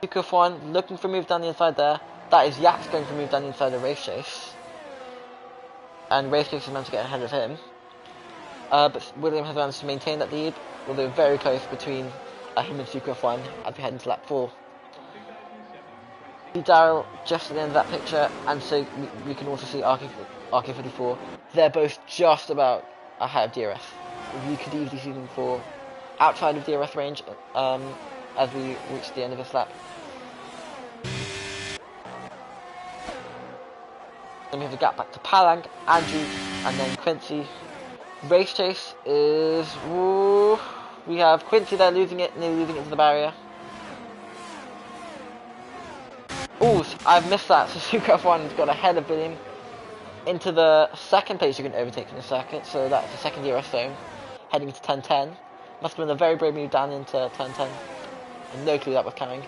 F1 looking for a move down the inside there. That is Yax going for a move down the inside of Race Chase. And Race Chase is meant to get ahead of him. But William has managed to maintain that lead, although very close between him and F1 as we head into lap 4. Daryl just at the end of that picture, and so we can also see RK44. They're both just about ahead of DRS. We could easily see them fall outside of DRS range as we reach the end of this lap. Then we have the gap back to Palang, Andrew, and then Quincy. Race Chase is... Ooh, we have Quincy there losing it, nearly losing it to the barrier. Ooh, I've missed that. So Suzuka F1's got ahead of William into the second place you can overtake in the circuit, so that's the second DRS zone, heading into turn 10. Must have been a very brave move down into turn 10. And no clue that was coming.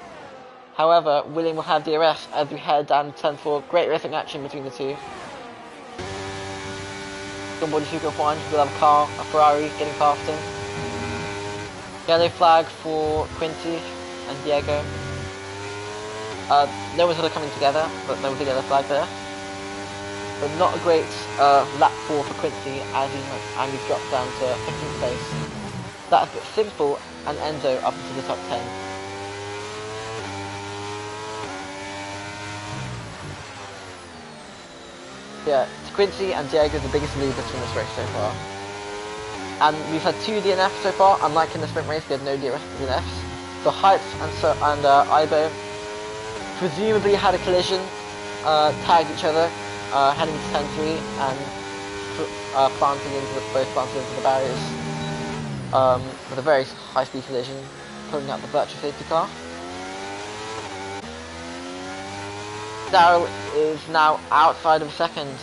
However, William will have DRS as we head down to turn 4. Great racing action between the two. On board Suzuka F1, we'll have a car, a Ferrari getting past him. Yellow flag for Quincy and Diego. No one's sort of coming together, but there was a yellow flag there. But not a great lap 4 for Quincy as he's dropped down to 15th place. That's but Simple and Enzo up into the top 10. Yeah, Quincy and Diego are the biggest leaders from this race so far. And we've had 2 DNFs so far, unlike in the sprint race, we had no DNFs. So Heitz and Ibo presumably had a collision, tagged each other, heading to turn 3 and both planted into the barriers with a very high-speed collision, pulling out the virtual safety car. Daryl is now outside of second,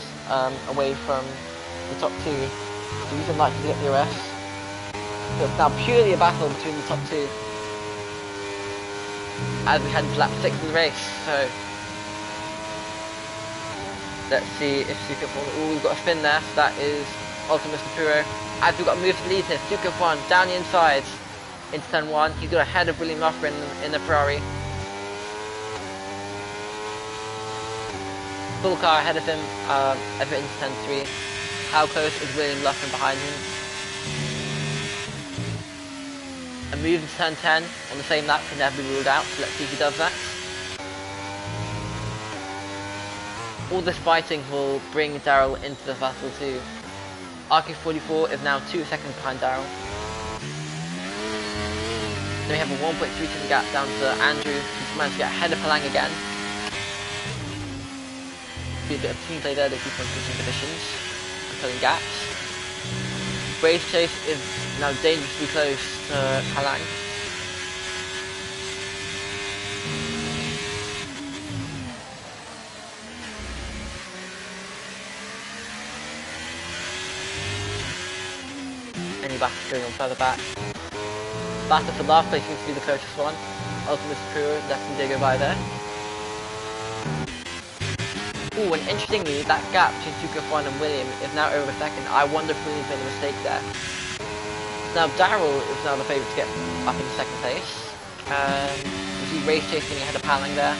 away from the top 2, so he's unlikely to get the DRS. So it's now purely a battle between the top 2 as we head into lap 6 of the race. So let's see if Suzuka F1. Oh, we've got a spin there, so that is Ultimate Mr. Puro. As we've got a move to the lead here, Suzuka F1 down the inside into turn 1. He's got ahead of William Loughran in the Ferrari. Full car ahead of him as we're into turn 3. How close is William Loughran behind him? A move into turn 10 on the same lap can never be ruled out, so let's see if he does that. All this fighting will bring Daryl into the battle too. RK44 is now 2 seconds behind Daryl. Then we have a 1.3 second gap down to Andrew, who's managed to get ahead of Palang again. Be a bit of team play there, they keep on switching positions and filling gaps. Race Chase is now dangerously close to Palang. Any battle going on further back. Battle for last place seems to be the closest one. Ultimate Puro letting Diego by there. Ooh, and interestingly, that gap between Suzuka F1 and William is now over a second. I wonder if William's made a mistake there. Now, Daryl is now the favourite to get up into second place. You see Race Chasing ahead of Palang there.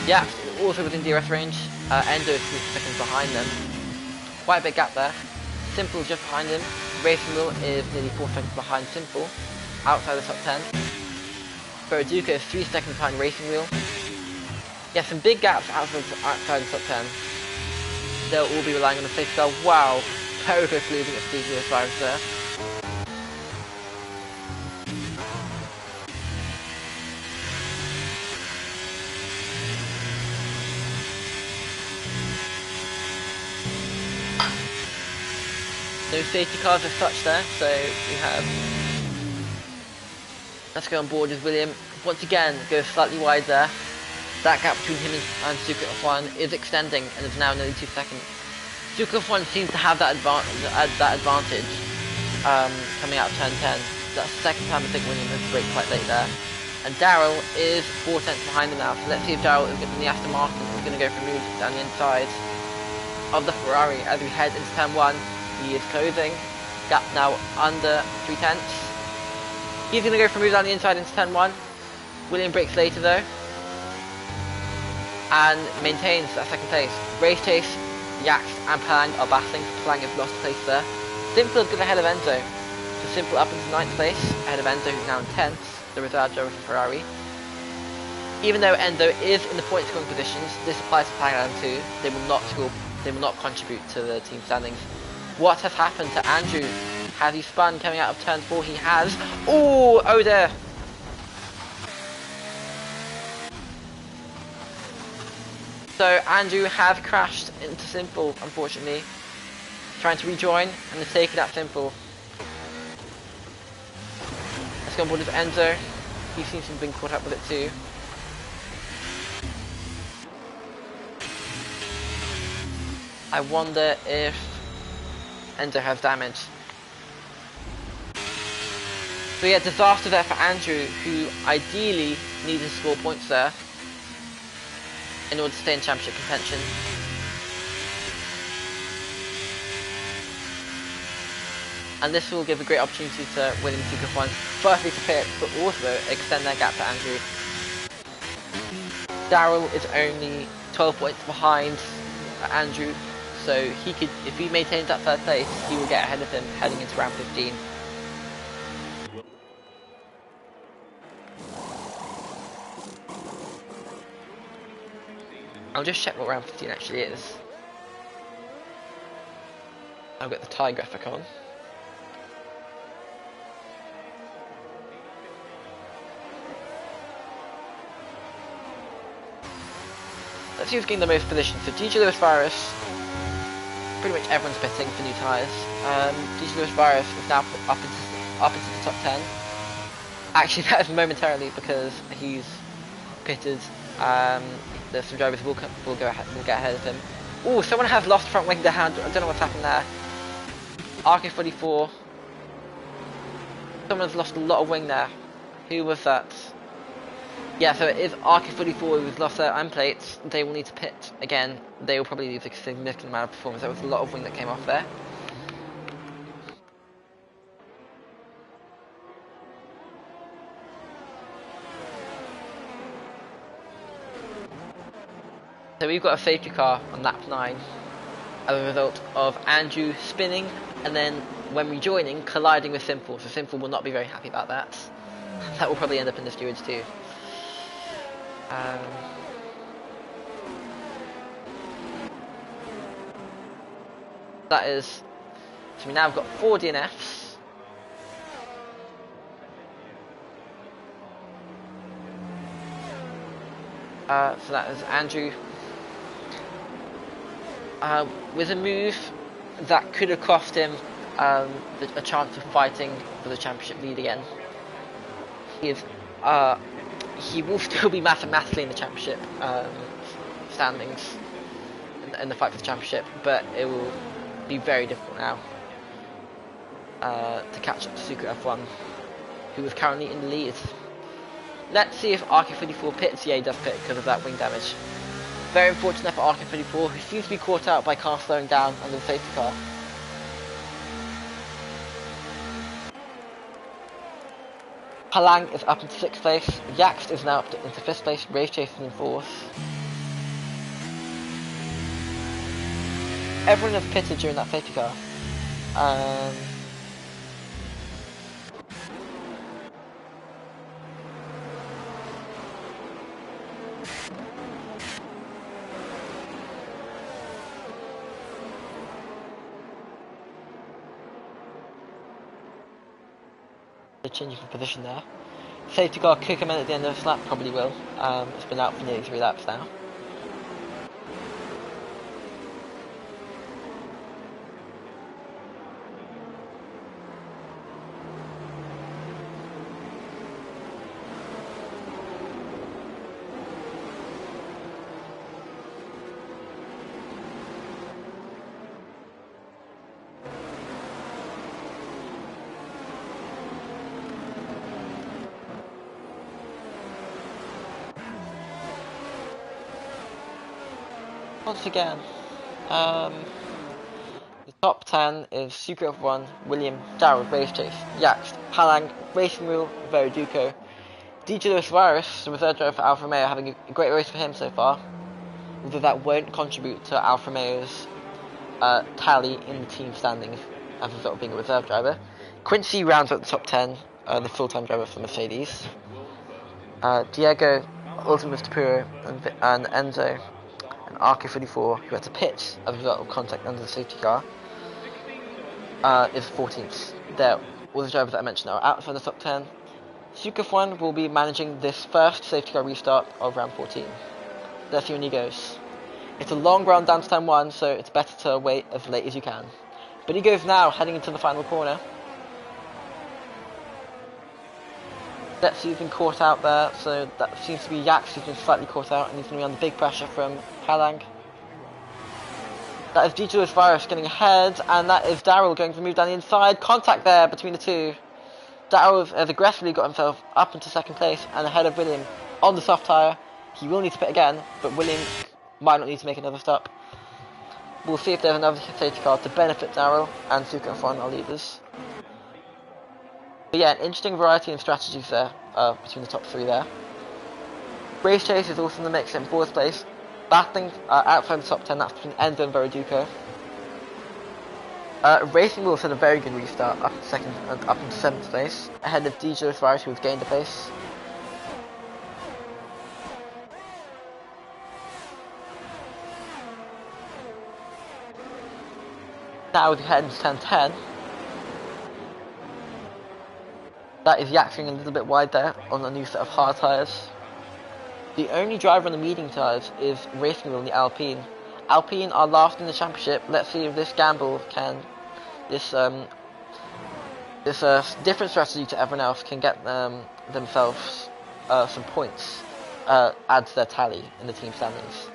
Yeah, also within DRS range. Endo is 3 seconds behind them. Quite a big gap there. Simple just behind him. Racing Wheel is nearly 4 seconds behind Simple, outside the top 10. Verdugo is 3 seconds behind Racing Wheel. Yeah, some big gaps outside the top 10. They'll all be relying on the safety car. Wow, Perico losing its DRS virus there. No safety cars as such there, so we have... Let's go on board with William. Once again, goes slightly wide there. That gap between him and Suzuka F1 is extending and is now nearly 2 seconds. Duke of One seems to have that advantage coming out of turn 10. That's the second time I think William has braked quite late there. And Darrell is 4 tenths behind him now, so let's see if Darrell is getting the Aston Martin is going to go for a move down the inside of the Ferrari as we head into turn 1. He is closing. Gap now under 3 tenths. He's going to go for a move down the inside into turn 1. William brakes later though. And maintains that second place. Race Chase, Yax and Palang are battling. Palang has lost place there. Simple is good ahead of Enzo. So Simple up into 9th place, ahead of Enzo who's now in 10th. The reserve driver for Ferrari. Even though Enzo is in the point scoring positions, this applies to Palang too. They will not score. They will not contribute to the team standings. What has happened to Andrew? Has he spun coming out of turn 4? He has. Ooh, oh there. So Andrew has crashed into Simple, unfortunately. Trying to rejoin and has taken out Simple. Let's go on board with Enzo. He seems to have been caught up with it too. I wonder if Enzo has damage. So yeah, disaster there for Andrew, who ideally needed to score points there in order to stay in championship contention. And this will give a great opportunity to William Duke of One, firstly to pit, but also extend their gap to Andrew. Darrell is only 12 points behind Andrew, so he could, if he maintains that third place, he will get ahead of him heading into round 15. I'll just check what round 15 actually is. I've got the tie graphic on. Let's see who's getting the most positions. So DJ Lewis Virus, pretty much everyone's pitting for new tyres. DJ Lewis Virus is now up into the top 10. Actually, that is momentarily because he's pitted. There's some drivers will get ahead of him. Oh, someone has lost front wing down. I don't know what's happened there. RK44. Someone's lost a lot of wing there. Who was that? Yeah, so it is RK44 who's lost their end plates. They will need to pit again. They will probably lose a significant amount of performance. There was a lot of wing that came off there. So we've got a safety car on lap 9 as a result of Andrew spinning and then when rejoining colliding with Simple. So Simple will not be very happy about that. That will probably end up in the stewards too. That is, so we now have got 4 DNFs. So that is Andrew with a move that could have cost him a chance of fighting for the championship lead again. He will still be mathematically in the championship standings in the fight for the championship, but it will be very difficult now to catch up to Sucre F1, who is currently in the lead. Let's see if RK34 pits. Yeah, he does pit because of that wing damage. Very unfortunate for RK34, who seems to be caught out by car slowing down under the safety car. Palang is up into 6th place, Yaxt is now up into 5th place, Race Chase is in 4th. Everyone has pitted during that safety car. Changing for position there. Safety car could come in at the end of this lap, probably will. It's been out for nearly 3 laps now. once again. The top 10 is Sucre of 1, William, Darrell, Race Chase, Yax, Palang, Racing Wheel, Veriduco, DJ Lewis Virus, the reserve driver for Alfa Romeo, having a great race for him so far, although that won't contribute to Alfa Romeo's tally in the team standings as a result of being a reserve driver. Quincy rounds out the top 10, the full-time driver for Mercedes. Diego, Ultimus Tapuro, and Enzo, and RK44, who had to pit as a result of contact under the safety car, is 14th. All the drivers that I mentioned are outside the top 10. Sucre F1 will be managing this first safety car restart of round 14. Let's see when he goes. It's a long run down to turn 1, so it's better to wait as late as you can. But he goes now, heading into the final corner. Let's see who's been caught out there, so that seems to be Yax who's been slightly caught out, and he's going to be under big pressure from Palang. That is DJ Lewis Virus getting ahead, and that is Darrell going to move down the inside. Contact there between the two. Darrell has aggressively got himself up into second place and ahead of William on the soft tyre. He will need to pit again, but William might not need to make another stop. We'll see if there's another safety car to benefit Darrell, and Sucre F1 are leaders. But yeah, an interesting variety of strategies there between the top 3 there. Race Chase is also in the mix in 4th place, battling outside the top 10, that's between Enzo and Veriduco. Racing Wheels had a very good restart up to second and up into 7th place, ahead of DJ Lewis Virus, who has gained a place. Now we head into turn 10. That is Yaxing a little bit wide there on a new set of hard tyres. The only driver on the medium tyres is Racing Wheel in the Alpine. Alpine are last in the championship. Let's see if this gamble can, this different strategy to everyone else can get themselves some points, add to their tally in the team standings.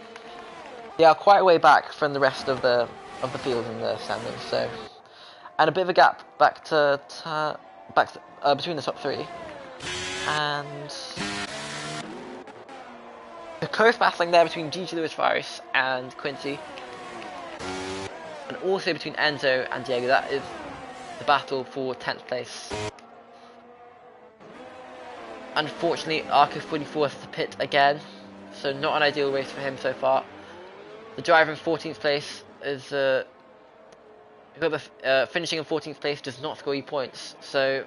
They are quite a way back from the rest of the field in the standings, so, and a bit of a gap back to between the top 3, and the close battling there between DJ Lewis Virus and Quincy, and also between Enzo and Diego. That is the battle for 10th place. Unfortunately, RK44 has to pit again, so not an ideal race for him so far. The driver in 14th place is finishing in 14th place does not score you points, so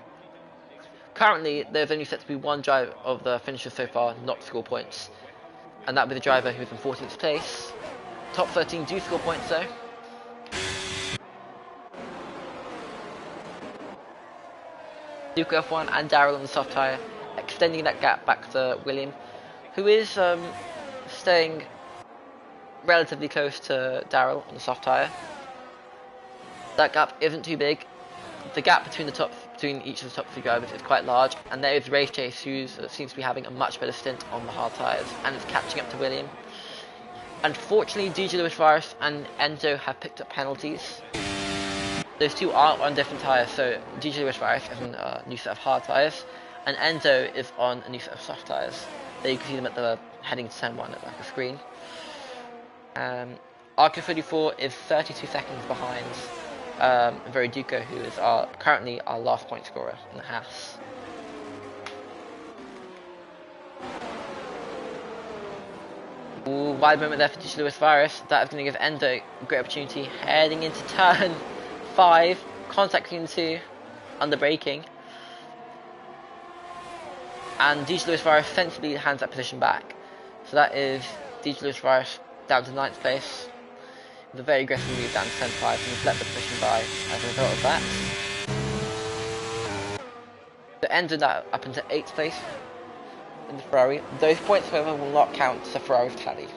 currently there's only set to be one driver of the finishers so far not to score points, and that would be the driver who's in 14th place. Top 13 do score points though. Sucre F1 and Darrell on the soft tyre, extending that gap back to William, who is staying relatively close to Darrell on the soft tyre. That gap isn't too big. The gap between each of the top 3 drivers is quite large, and there is Race Chase, who seems to be having a much better stint on the hard tyres, and is catching up to William. Unfortunately, DJ Lewis Virus and Enzo have picked up penalties. Those two are on different tyres, so DJ Lewis Virus is on a new set of hard tyres, and Enzo is on a new set of soft tyres. There you can see them at the heading to turn 1 at the back of the screen. RK34 is 32 seconds behind Veriduco, who is currently our last point scorer in the Haas. Ooh, wide moment there for DJ Lewis Virus. That is going to give Enzo a great opportunity heading into turn 5, contacting the 2, under braking. And DJ Lewis Virus sensibly hands that position back. So that is DJ Lewis Virus down to 9th place, with a very aggressive move down to turn 5, and he's let the position by as a result of that. So ended that up into 8th place in the Ferrari. Those points, however, will not count to Ferrari's tally.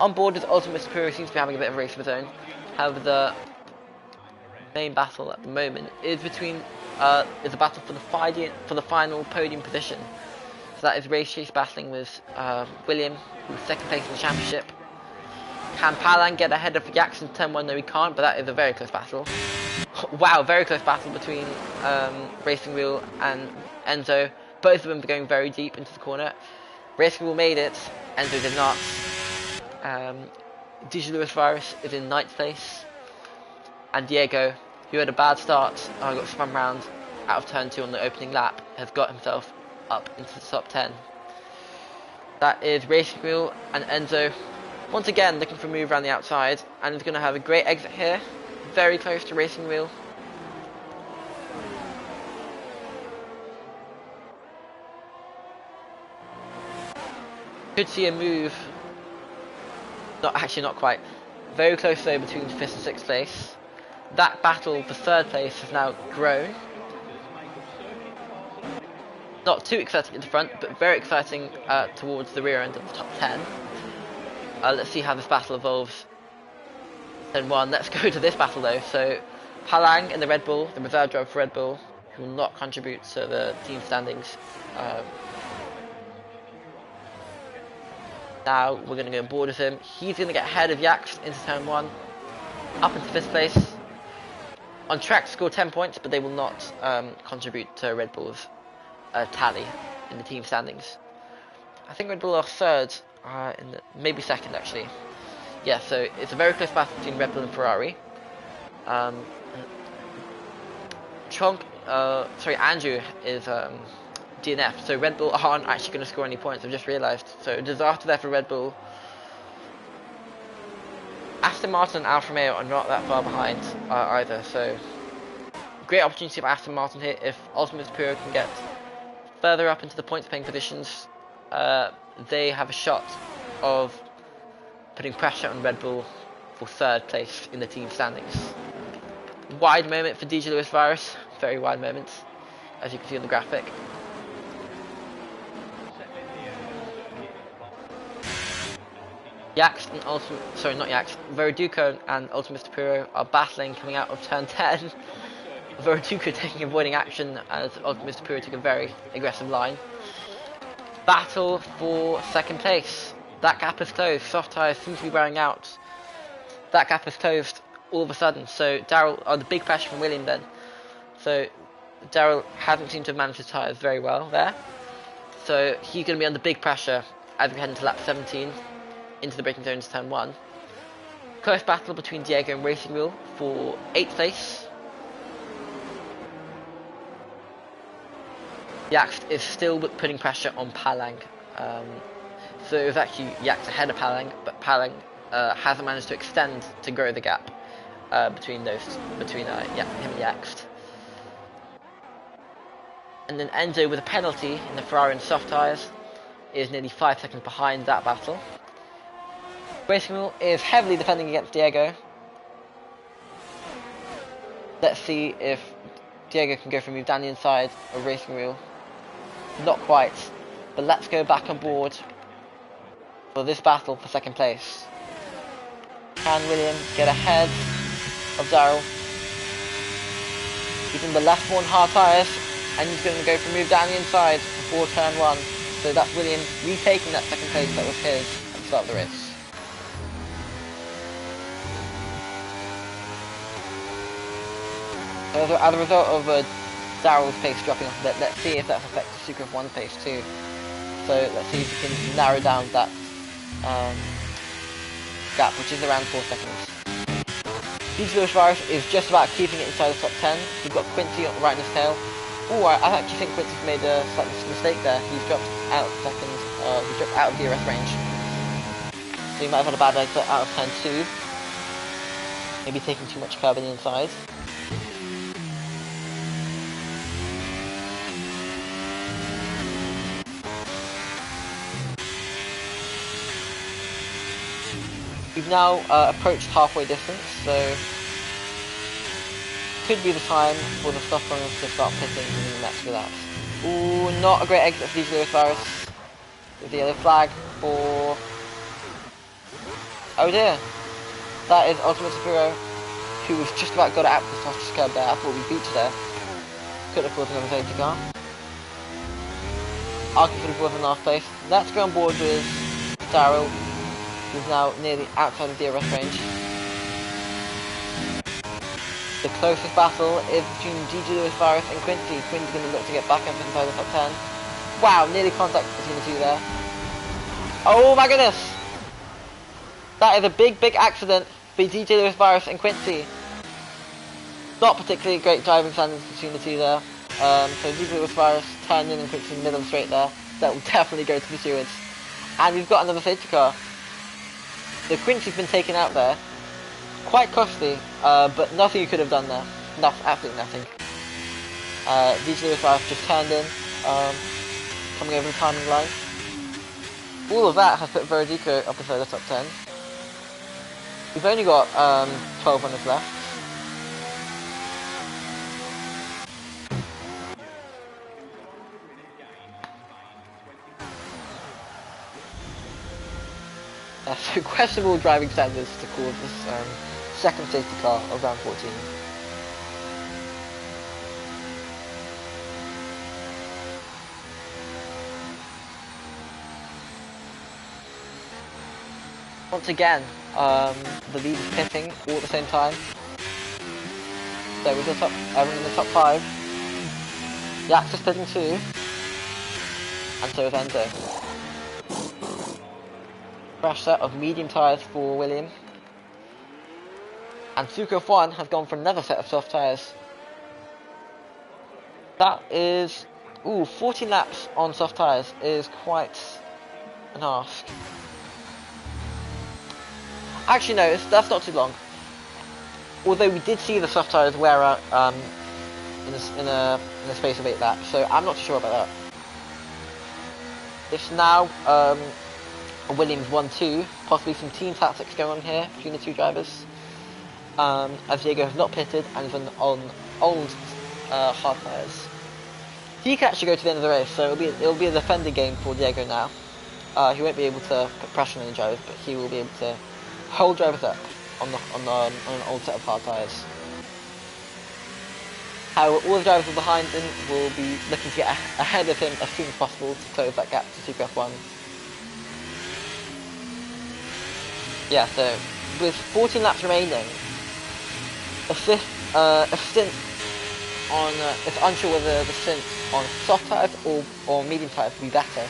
On board with Ultimate Superior seems to be having a bit of a race of his own. However, the main battle at the moment is between is a battle for the final podium position. So that is Race Chase battling with William, who's 2nd place in the championship. Can Palang get ahead of Jackson in turn 1? No, he can't, but that is a very close battle. Wow, very close battle between Racing Wheel and Enzo. Both of them going very deep into the corner. Racing Wheel made it, Enzo did not. DJ Lewis Virus is in 9th place. And Diego, who had a bad start, got spun round out of turn 2 on the opening lap, has got himself up into the top 10. That is Racing Wheel and Enzo, once again looking for a move around the outside, and is going to have a great exit here, very close to Racing Wheel. Could see a move, not quite, very close though between 5th and 6th place. That battle for 3rd place has now grown. Not too exciting at the front, but very exciting towards the rear end of the top 10. Let's see how this battle evolves. Turn 1, let's go to this battle though. So, Palang and the Red Bull, the reserve driver for Red Bull, who will not contribute to the team standings. Now we're going to go on board with him. He's going to get ahead of Yax into turn 1, up into 5th place. On track to score 10 points, but they will not contribute to Red Bull's tally in the team standings. I think Red Bull are 3rd, maybe 2nd actually. Yeah, so it's a very close battle between Red Bull and Ferrari. Andrew is DNF, so Red Bull aren't actually going to score any points, I've just realised. So a disaster there for Red Bull. Aston Martin and Alfa Romeo are not that far behind either, so great opportunity for Aston Martin here. If Ultimate Superior can get further up into the points paying positions, they have a shot of putting pressure on Red Bull for 3rd place in the team standings. Wide moment for DJ Lewis Virus, very wide moment, as you can see on the graphic. Yax and Veriduco and Ultimate Superior are battling coming out of turn 10. Veriduco avoiding action as Ultimate Superior took a very aggressive line. Battle for 2nd place. That gap is closed. Soft tyres seem to be wearing out. That gap is closed all of a sudden. So Daryl, the big pressure from William then. So Daryl hasn't seemed to have managed his tyres very well there. So he's going to be under big pressure as we head into lap 17. Into the braking zone into turn 1. Close battle between Diego and Racing Wheel for 8th place. Yax is still putting pressure on Palang. So it was actually Yax ahead of Palang, but Palang hasn't managed to extend to grow the gap between him and Yax. And then Enzo with a penalty in the Ferrari and soft tyres is nearly 5 seconds behind that battle. Racing Wheel is heavily defending against Diego. Let's see if Diego can go for a move down the inside of Racing Wheel. Not quite, but let's go back on board for this battle for 2nd place. Can William get ahead of Daryl? He's in the left one hard tyres, and he's going to go for a move down the inside before turn 1. So that's William retaking that 2nd place that was his at the start of the race. As a result of Daryl's pace dropping off a bit, let's see if that affects Sucre of 1's pace too. So let's see if we can narrow down that gap, which is around 4 seconds. DJ Lewis Virus is just about keeping it inside the top 10. We've got Quincy right in his tail. Oh, I actually think Quincy's made a slight mistake there. He's dropped out of second. He's dropped out of DRS range. So he might have had a bad exit out of turn 2. Maybe taking too much curb on the inside. We've now approached halfway distance, so could be the time for the soft runners to start pitting in the next few laps. Ooh, not a great exit for DJ Lewis Virus. With the yellow flag for... Oh dear. That is Ultimate Superior, who was just about got it out for the fastest curb there. I thought we beat you there. Couldn't afford another safety car. Arguing for the fourth and last place. Let's go on board with Daryl, who's now nearly outside of DRS range. The closest battle is between DJ Lewis Virus and Quincy. Quincy's going to look to get back up inside the top 10. Wow, nearly contact between the two there. Oh my goodness! That is a big accident for DJ Lewis Virus and Quincy. Not particularly great driving standards between the two there. So DJ Lewis Virus turned in and Quincy in the middle of the straight there. That will definitely go to the stewards. And we've got another safety car. So Quincy's been taken out there. Quite costly, but nothing you could have done there. Absolutely nothing. DJ Lewis Virus just turned in, coming over the timing line. All of that has put Verodico up inside the top 10. We've only got 12 runners left. So questionable driving standards to call this second safety car of round 14. Once again, the lead is pitting all at the same time. So with the top, everyone in the top 5. Yax is pitting too, and so is Enzo. Fresh set of medium tyres for William. And Suko F1 has gone for another set of soft tyres. That is... 14 laps on soft tyres is quite an ask. Actually no, that's not too long. Although we did see the soft tyres wear out in a space of 8 laps, so I'm not too sure about that. It's now Williams 1-2, possibly some team tactics going on here between the two drivers. As Diego has not pitted and is on old hard tyres. He can actually go to the end of the race, so it'll be a defending game for Diego now. He won't be able to put pressure on any drivers, but he will be able to hold drivers up on an old set of hard tyres. However, all the drivers behind him will be looking to get ahead of him as soon as possible to close that gap to Super F1. Yeah, so with 14 laps remaining, a stint on it's unsure whether the stint on soft tyres or medium tyres will be better.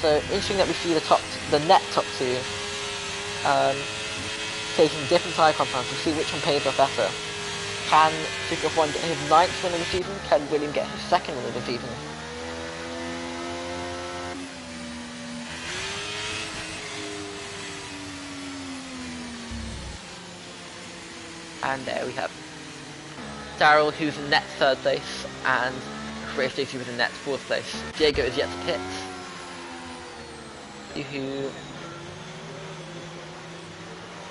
So interesting that we see the net top 2 taking different tyre compounds to see which one pays off better. Can Super F1 get his 9th win of the season? Can William get his 2nd win of the season? And there we have Daryl, who's in net 3rd place, and Ray Stacey was in net 4th place. Diego is yet to pit.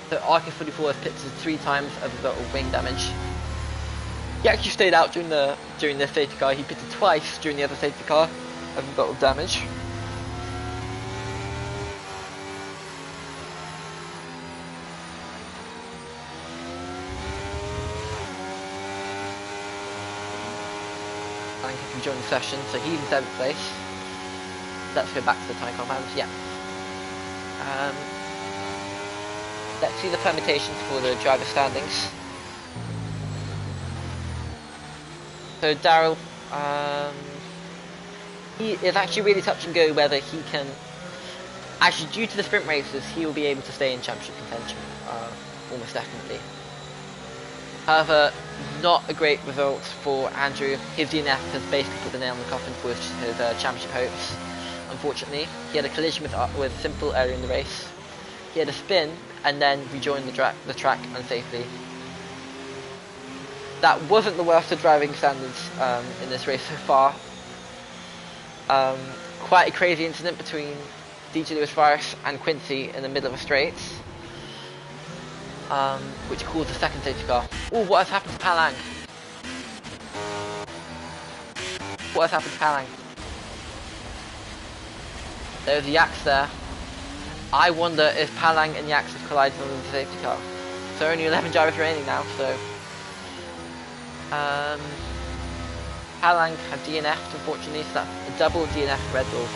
So RK44 has pitted 3 times as a result of wing damage. He actually stayed out during the safety car. He pitted twice during the other safety car as a result of damage. If you join the session, so he's in 7th place. Let's go back to the time compounds. Yeah. Let's see the permutations for the driver standings. So Daryl, he is actually really touch and go whether he can. Actually, due to the sprint races, he will be able to stay in championship contention, almost definitely. However, not a great result for Andrew. His DNF has basically put the nail in the coffin for his championship hopes. Unfortunately, he had a collision with Simple earlier in the race. He had a spin and then rejoined the track unsafely. That wasn't the worst of driving standards in this race so far. Quite a crazy incident between DJ Lewis Virus and Quincy in the middle of a straight. Which caused the 2nd safety car. Oh, what has happened to Palang? What has happened to Palang? There's Yax there. I wonder if Palang and Yax have collided on the safety car. So only 11 drivers remaining now, so... Palang had DNF'd unfortunately, so that's a double DNF for Red Bull.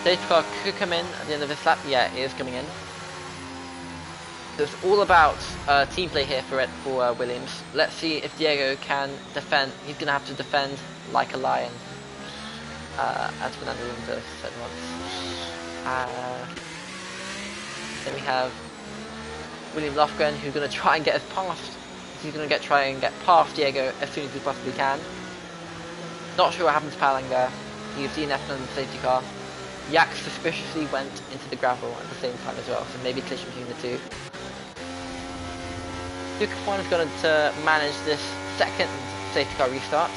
Safety car could come in at the end of this lap. Yeah, it is coming in. So it's all about team play here for Williams. Let's see if Diego can defend. He's going to have to defend like a lion as Fernando Alonso said once. Then we have William Lofgren, who's going to try and get us past. He's going to try and get past Diego as soon as he possibly can. Not sure what happened to Palang there. He was DNF'd on the safety car. Yak suspiciously went into the gravel at the same time as well, so maybe collision between the two. Duke is going to manage this second safety car restart.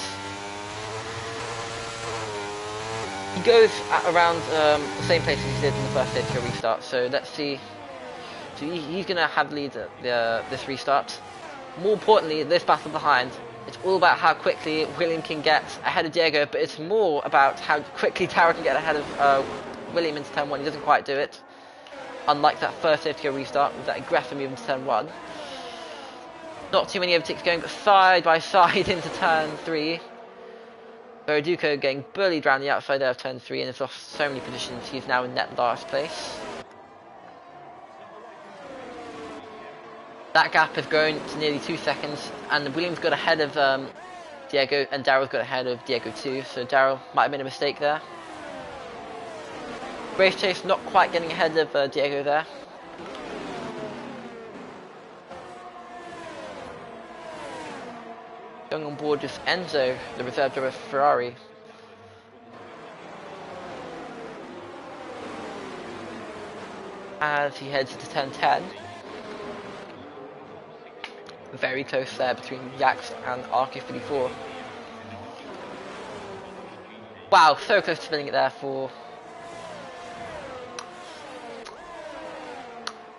He goes at around the same place as he did in the first safety car restart, so let's see. So he's going to have the lead at this restart. More importantly, this battle behind, it's all about how quickly William can get ahead of Diego, but it's more about how quickly Darrell can get ahead of William into turn 1. He doesn't quite do it, unlike that first safety car restart with that aggressive move into turn 1. Not too many overtakes going, but side by side into turn 3. Verdugo getting bullied around the outside there of turn 3 and has lost so many positions. He's now in net last place. That gap has grown to nearly 2 seconds, and Williams got ahead of Diego, and Darrell's got ahead of Diego too, so Darrell might have made a mistake there. Race Chase not quite getting ahead of Diego there. Going on board is Enzo, the reserve driver for Ferrari. As he heads into turn 10. Very close there between Yax and RK54. Wow, so close to spinning it there for...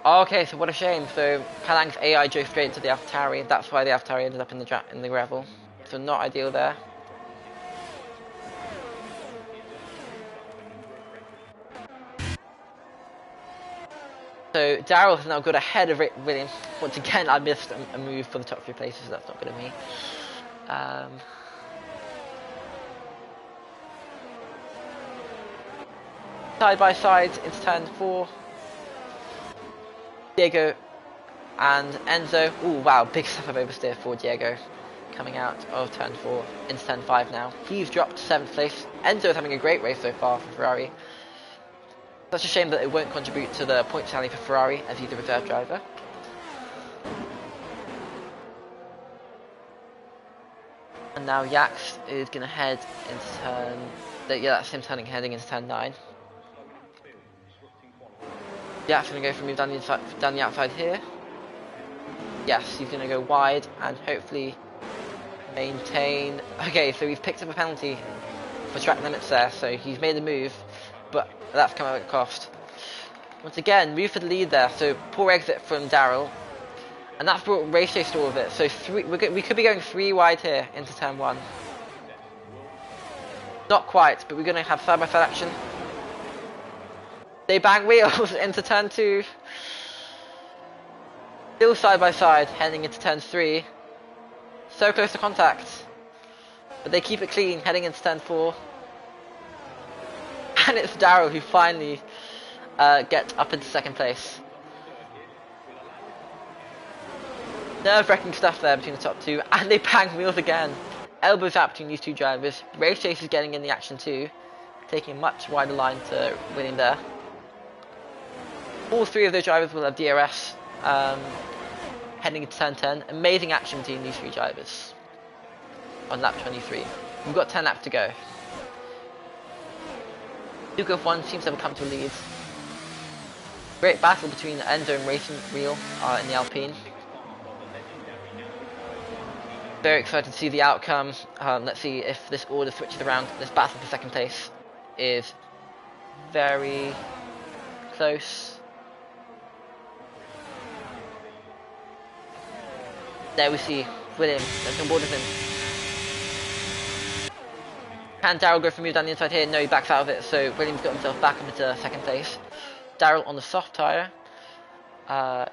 Okay, so what a shame. So Palang's AI drove straight into the AlphaTauri. That's why the AlphaTauri ended up in the gravel. So not ideal there. So Darrell has now got ahead of Williams. Once again, I missed a move for the top 3 places, so that's not good of me. Side by side into turn 4. Diego and Enzo. Ooh, wow, big step of oversteer for Diego. Coming out of turn 4 into turn 5 now. He's dropped to 7th place. Enzo is having a great race so far for Ferrari. Such a shame that it won't contribute to the point tally for Ferrari as he's a reserve driver. And now Yax is going to head into turn... Yeah, that's him heading into turn 9. Yax is going to go for a move down the outside here. Yes, he's going to go wide and hopefully maintain... Okay, so he's picked up a penalty for track limits there, so he's made the move, but that's come at a cost. Once again, move for the lead there, so poor exit from Darrell. And that's brought Race Chase to all of it, so we could be going 3 wide here into turn 1. Not quite, but we're going to have side-by-side action. They bang wheels into turn 2. Still side-by-side, heading into turn 3. So close to contact. But they keep it clean, heading into turn 4. And it's Darrell who finally gets up into 2nd place. Nerve-wracking stuff there between the top 2, and they bang wheels again. Elbows out between these 2 drivers. Race Chase is getting in the action too, taking a much wider line to winning there. All 3 of those drivers will have DRS heading into turn 10. Amazing action between these 3 drivers on lap 23. We've got 10 laps to go. Duke of 1 seems to have come to a lead. Great battle between Enzo and Racing Wheel in the Alpine. Very excited to see the outcome. Let's see if this order switches around. This battle for 2nd place is very close. There we see William. Let's on board with him. Can Darrell go for a move down the inside here? No, he backs out of it, so Williams got himself back up into 2nd place. Darrell on the soft tyre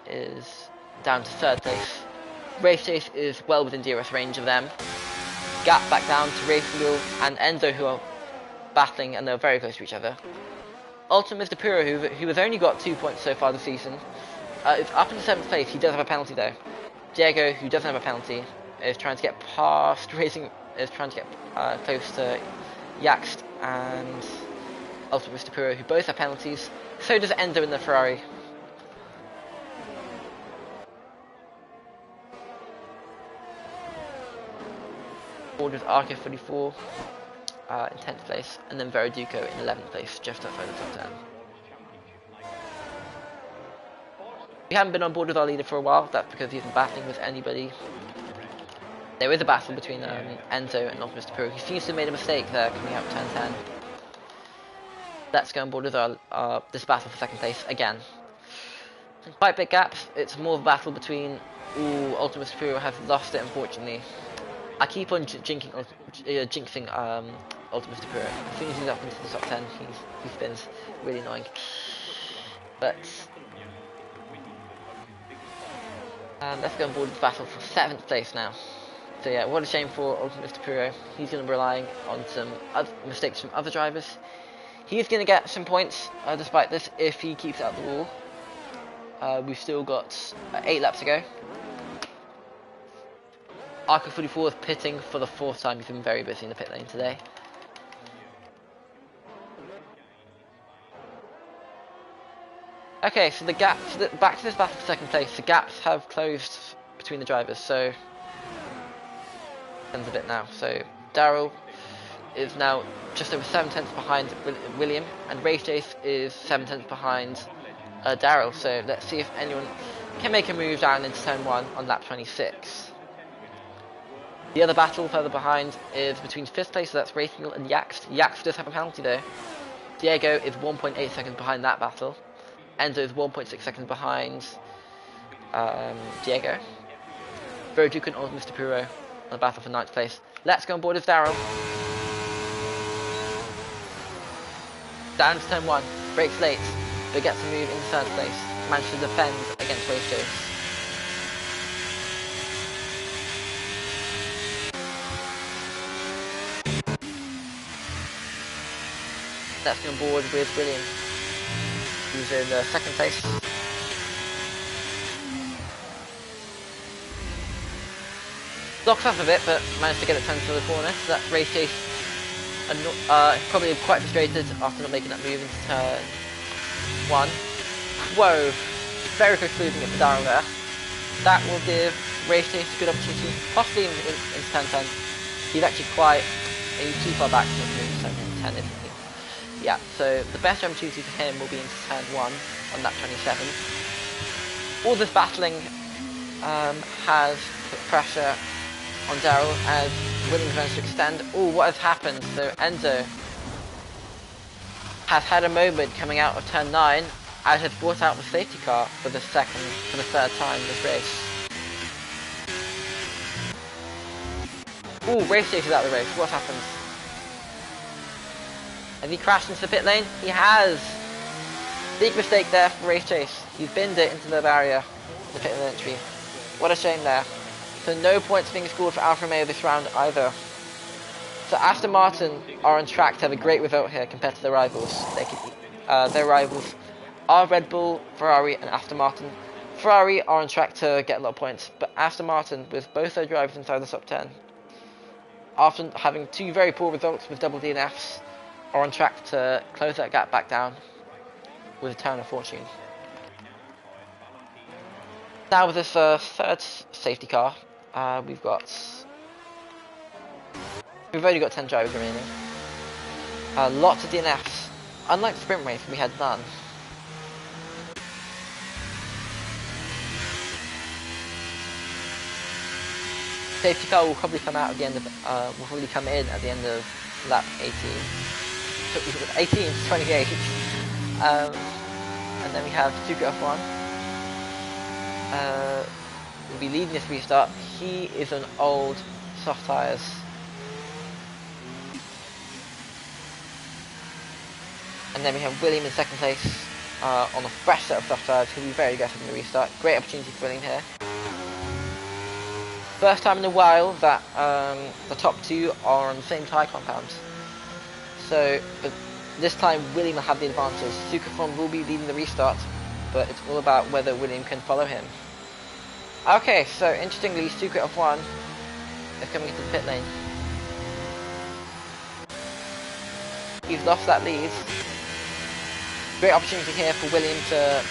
is down to 3rd place. Race Chase is well within DRS range of them. Gap back down to Racing Wheel and Enzo, who are battling, and they're very close to each other. Ultimate Mr. Puro, who has only got 2 points so far this season, is up in 7th place. He does have a penalty though. Diego, who doesn't have a penalty, is trying to get past Racing, is trying to get close to Yaxt and Ultimate Mr. Puro, who both have penalties. So does Endo in the Ferrari. Board with R14 in 10th place, and then Veriduco in 11th place, just outside the top 10. We haven't been on board with our leader for a while. That's because he's been battling with anybody. There is a battle between Enzo and Ultimate Mr. Puro. He seems to have made a mistake there coming out 10-10. Let's go on board with our this battle for 2nd place again. Quite big gaps. It's more of a battle between. Ooh, Ultimate Mr. Puro has lost it, unfortunately. I keep on jinxing Ultimate Mr. Puro. As soon as he's up into the top 10, he spins. Really annoying. But let's go on board with the battle for 7th place now. So yeah, what a shame for Ultimate Mr. Puro. He's going to be relying on some other mistakes from other drivers. He's going to get some points despite this if he keeps it out the wall. We've still got 8 laps to go. Arco44 is pitting for the 4th time. He's been very busy in the pit lane today. Okay, so back to this battle for 2nd place. The gaps have closed between the drivers, so ends a bit now. So Daryl is now just over 7 tenths behind William, and Race Chase is 7 tenths behind Daryl. So let's see if anyone can make a move down into turn 1 on lap 26. The other battle further behind is between 5th place, so that's Racing and Yax. Yax does have a penalty though. Diego is 1.8 seconds behind that battle. Enzo is 1.6 seconds behind Diego. Verduke and Mr. Puro on the battle for 9th place. Let's go on board with Daryl. Down to turn 1, breaks late, but gets a move into 3rd place. Managed to defend against Race Chase. Let's go on board with William, who's in 2nd place. Locks up a bit, but managed to get it turned to the corner, so that's Race Chase. Probably quite frustrated after not making that move into turn 1. Whoa, very quick losing it for Daryl there. That will give Race Chase a good opportunity, possibly into turn 10. He's actually he's too far back to move into turn 10, isn't he? Yeah, so the best opportunity for him will be into turn 1 on lap 27. All this battling has put pressure on Daryl as Williams managed to extend. Oh, what has happened? So Enzo has had a moment coming out of turn 9 as has brought out the safety car for the 3rd time this race. Oh, Race Chase is out of the race. What happened? Has he crashed into the pit lane? He has! Big mistake there for Race Chase. He's binned it into the barrier, the pit lane entry. What a shame there. So no points being scored for Alfa Romeo this round either. So Aston Martin are on track to have a great result here compared to their rivals. Their rivals are Red Bull, Ferrari and Aston Martin. Ferrari are on track to get a lot of points, but Aston Martin, with both their drivers inside the top 10, after having 2 very poor results with double DNFs, are on track to close that gap back down with a turn of fortune. Now with this 3rd safety car, we've only got 10 drivers remaining. Lots of DNFs. Unlike the sprint race, we had none. Safety car will probably come out at the end of will probably come in at the end of lap 18 to 28. And then we have Suzuki F1. Will be leading this restart. He is on old soft tyres. And then we have William in 2nd place on a fresh set of soft tyres. He'll be very aggressive in the restart. Great opportunity for William here. First time in a while that the top 2 are on the same tyre compound. So this time William will have the advantage. Suzuki will be leading the restart, but it's all about whether William can follow him. Okay, so interestingly, Suzuki F1 is coming into the pit lane. He's lost that lead. Great opportunity here for William to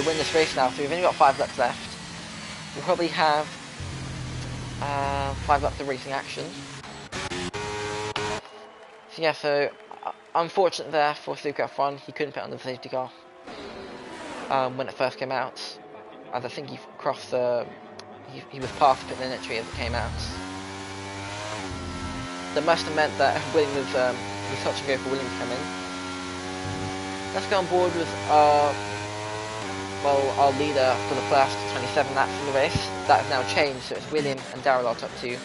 win this race now. So we've only got 5 laps left. We'll probably have 5 laps of racing action. So yeah, so unfortunate there for Super F1. He couldn't put on the safety car when it first came out, as I think he crossed he was past the pit lane entry as it came out. That must have meant that William was touch and go for William to come in. Let's go on board with our leader for the first 27 laps of the race. That has now changed, so it's William and Darrell our top 2.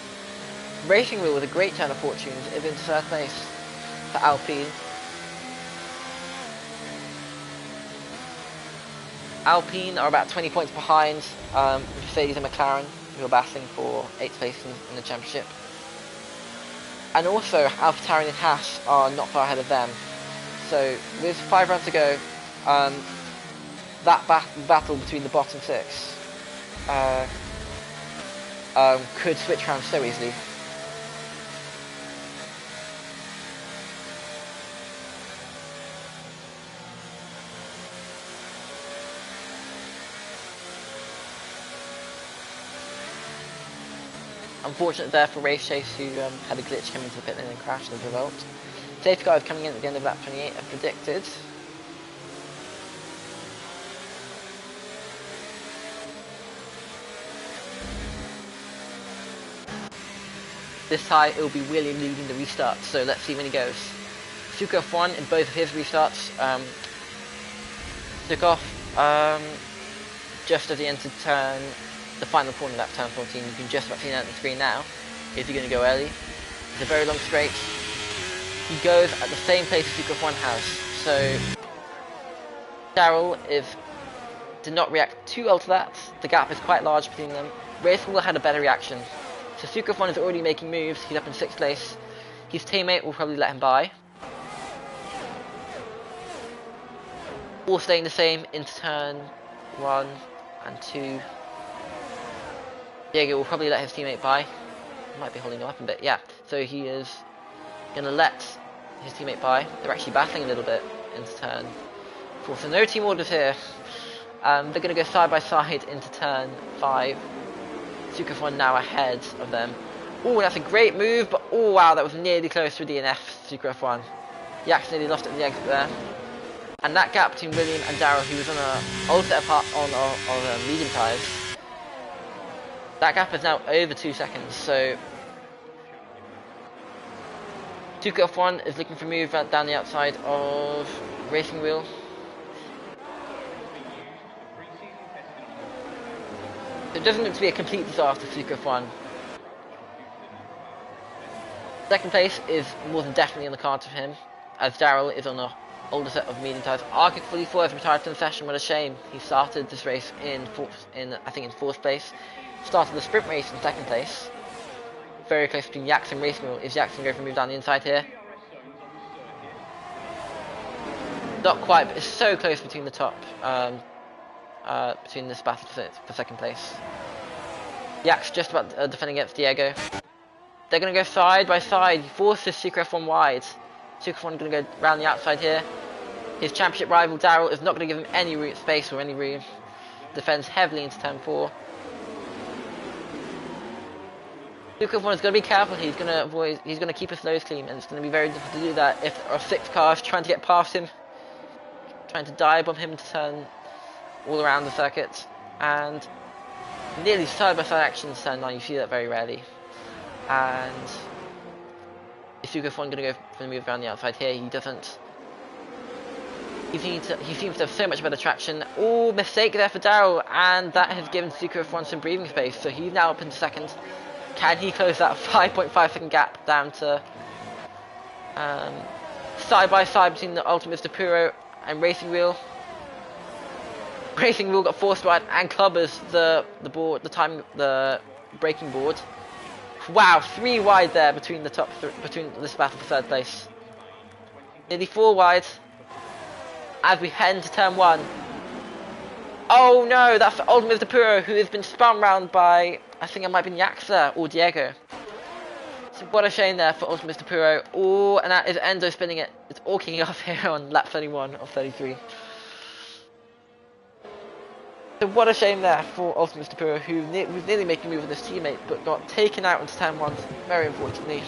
Racing Wheel with a great turn of fortunes is into 3rd place for Alpine. Alpine are about 20 points behind Mercedes and McLaren, who are battling for 8th place in the championship. And also, AlphaTauri and Haas are not far ahead of them. So, with 5 rounds to go, that battle between the bottom 6 could switch around so easily. Unfortunate there for Race Chase, who had a glitch come into the pit lane and crashed as a result. Safety car is coming in at the end of lap 28 as predicted. This time it will be William leading the restart, so let's see when he goes. Suka F1 in both of his restarts took off just as he entered the final corner of that turn 14. You can just about see that on the screen now. Is he going to go early? It's a very long straight. He goes at the same place as Suka F1 has, so Darrell did not react too well to that. The gap is quite large between them. Racewell had a better reaction. So Suka F1 is already making moves. He's up in 6th place. His teammate will probably let him by. All staying the same into turn 1 and 2. Diego will probably let his teammate by. He might be holding him up a bit, yeah. So he is going to let his teammate by. They're actually battling a little bit into turn 4. So no team orders here. They're going to go side by side into turn 5. Suka F1 now ahead of them. Oh, that's a great move, but oh wow, that was nearly close to a DNF, Suka F1. He accidentally lost it at the exit there. And that gap between William and Darrell, who was on an old set of medium tyres, that gap is now over 2 seconds, so Suka F1 is looking for a move down the outside of Racing Wheel. So it doesn't look to be a complete disaster for Suka F1. 2nd place is more than definitely on the cards for him, as Darrell is on an older set of medium tyres. Arctic 44 has retired from the session. What a shame. He started this race in 4th place. Started the sprint race in 2nd place. Very close between Yax and Racing Wheel. Is Yax going to go for a move down the inside here? Not quite, but it's so close between the top. Between this battle for 2nd place. Yax just about defending against Diego. They're going to go side by side. He forces Suka F1 wide. Suka F1 going to go round the outside here. His championship rival Darrell is not going to give him any space or any room. Defends heavily into turn 4. Suka F1 is going to be careful. He's going to keep his nose clean, and it's going to be very difficult to do that if there are 6 cars trying to get past him, trying to dive on him to turn all around the circuit, and nearly side-by-side action in turn 9. You see that very rarely. And is Suka F1 going to go for the move around the outside here? He doesn't. He seems to have so much better traction. Oh, mistake there for Darrell, and that has given Suka F1 some breathing space. So he's now up into 2nd. Can he close that 5.5 second gap down to side by side between the Ultimate Mr. Puro and Racing Wheel? Racing Wheel got forced wide and clubbers the braking board. Wow, 3 wide there between between this battle for 3rd place. Nearly 4 wide as we head into turn 1. Oh no, that's the Ultimate Mr. Puro, who has been spun round by, I think it might have been Yaxa or Diego. So what a shame there for Ultimate Mr. Puro. Oh, and that is Enzo spinning it. It's all kicking off here on lap 31 of 33. So what a shame there for Ultimate Mr. Puro, who was nearly making a move with his teammate, but got taken out into turn 1, very unfortunately.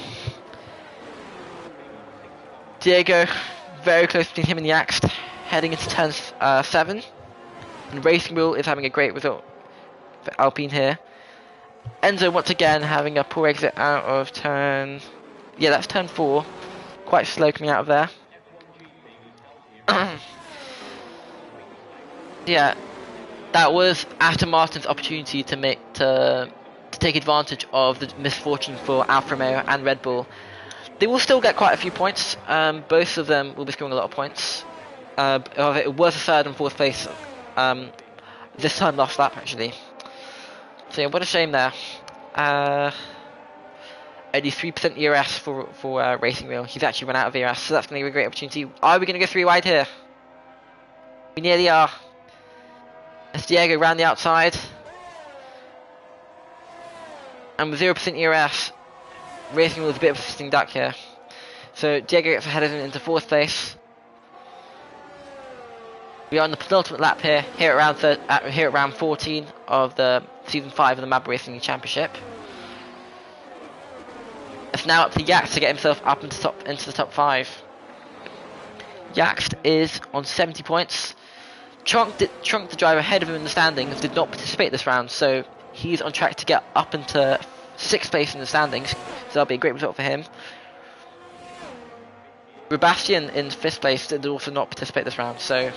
Diego, very close between him and Yaxt, heading into turn 7. And Racing Wheel is having a great result for Alpine here. Enzo once again having a poor exit out of turn... Yeah, that's turn 4. Quite slow coming out of there. Yeah, that was Aston Martin's opportunity to take advantage of the misfortune for Alfa Romeo and Red Bull. They will still get quite a few points. Both of them will be scoring a lot of points. It was a 3rd and 4th place this time last lap actually. So yeah, what a shame there. Only 3% ERS for Racing Wheel. He's actually run out of ERS, so that's going to be a great opportunity. Are we going to go 3 wide here? We nearly are. As Diego round the outside. And with 0% ERS, Racing Wheel is a bit of a sitting duck here. So Diego gets ahead of him into 4th place. We are on the penultimate lap here at round 14 of the season 5 of the Mab Racing Championship. It's now up to Yaxt to get himself up into the top 5. Yaxt is on 70 points. Trunk, the driver ahead of him in the standings, did not participate this round, so he's on track to get up into 6th place in the standings. So that'll be a great result for him. Sebastian in 5th place did also not participate this round, so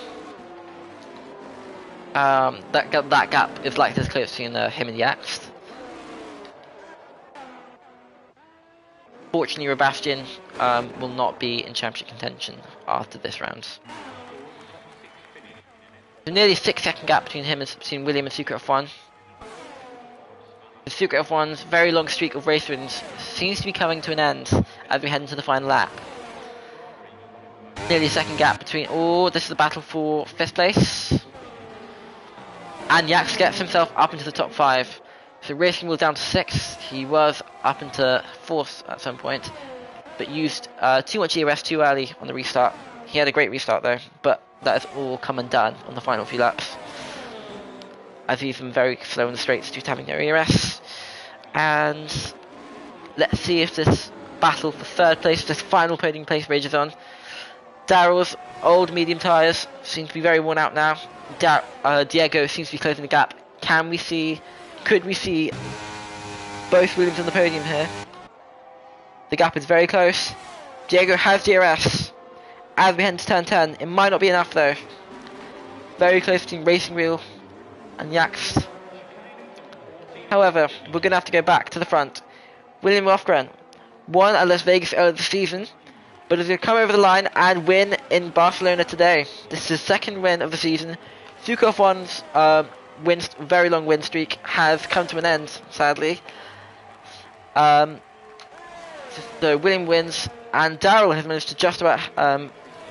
that gap is likely to close between him and Yaxt. Fortunately, Sebastian will not be in championship contention after this round. So nearly a 6-second gap between William and Sucre F1. The Sucre F1's very long streak of race wins seems to be coming to an end as we head into the final lap. Nearly a second gap between... Oh, this is the battle for 5th place. And Yax gets himself up into the top 5. So Racing Wheel down to 6th. He was up into 4th at some point, but used too much ERS too early on the restart. He had a great restart though, but that has all come undone on the final few laps, as he's been very slow in the straights due to having no ERS. And let's see if this battle for 3rd place, this final podium place, rages on. Daryl's old medium tyres seem to be very worn out now. Diego seems to be closing the gap. Could we see both Williams on the podium here? The gap is very close. Diego has DRS as we head into turn 10. It might not be enough though. Very close between Racing Wheel and Yax. However, we're going to have to go back to the front. William Lofgren won at Las Vegas earlier this season, but is going to come over the line and win in Barcelona today. This is his 2nd win of the season. Sucre F1's very long win streak has come to an end, sadly. So William wins, and Daryl has managed to just about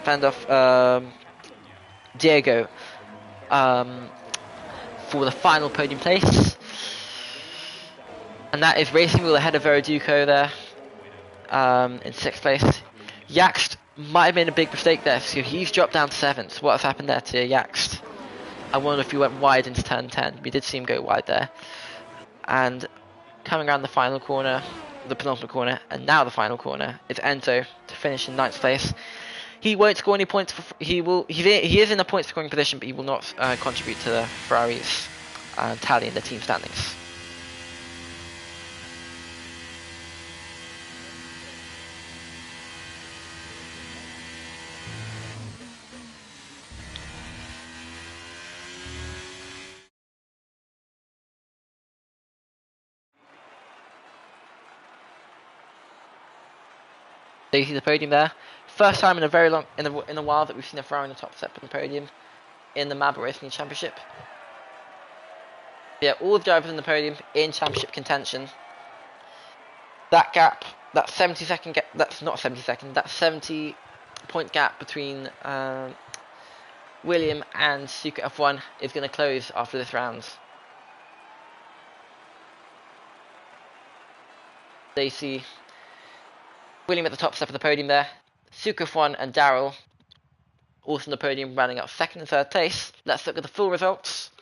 fend off Diego for the final podium place. And that is Racing Wheel ahead of Veriduco there in 6th place. Yaxt might have made a big mistake there, so he's dropped down to 7th. What has happened there to Yaxt? I wonder if he went wide into turn 10. We did see him go wide there. And coming around the final corner, the penultimate corner, and now the final corner, it's Enzo to finish in 9th place. He won't score any points. He is in a point scoring position, but he will not contribute to the Ferrari's tally in the team standings. So you see the podium there. First time in a very long in a while that we've seen a Ferrari in the top step on the podium in the Mab Racing Championship. Yeah, all the drivers in the podium in championship contention. That gap, that 70-second gap, that's not 70-second, that 70-point gap between William and Sucre F1 is going to close after this round. They see William at the top step of the podium there. Sukafwan and Daryl also on the podium, running up second and third place. Let's look at the full results.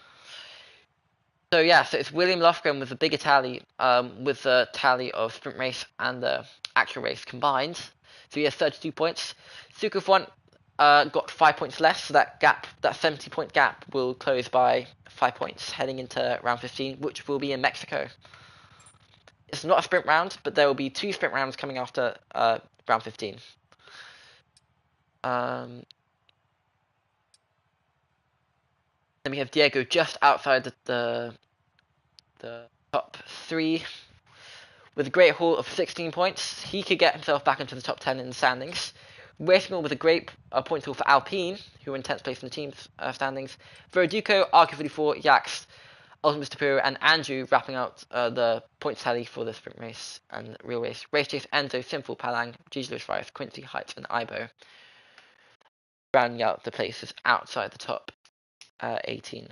So yeah, so it's William Lofgren with the bigger tally, with the tally of sprint race and the actual race combined. So he has 32 points. Sukafwan got 5 points less, so that gap, that 70-point gap, will close by 5 points heading into round 15, which will be in Mexico. It's not a sprint round, but there will be 2 sprint rounds coming after round 15. Then we have Diego just outside the top 3 with a great haul of 16 points. He could get himself back into the top 10 in the standings. Racing on with a great point haul for Alpine, who are in 10th place in the team's standings. Verdugo, RQ44, Yax, Ultimate Mr. and Andrew wrapping out the points tally for the sprint race and real race. Race Chase, Enzo, Simple, Palang, Gigi Lewis Rice, Quincy, Heights, and Ibo rounding out the places outside the top 18.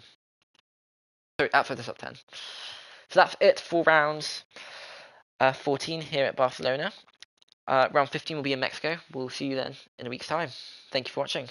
Sorry, outside the top 10. So that's it for rounds 14 here at Barcelona. Round 15 will be in Mexico. We'll see you then in a week's time. Thank you for watching.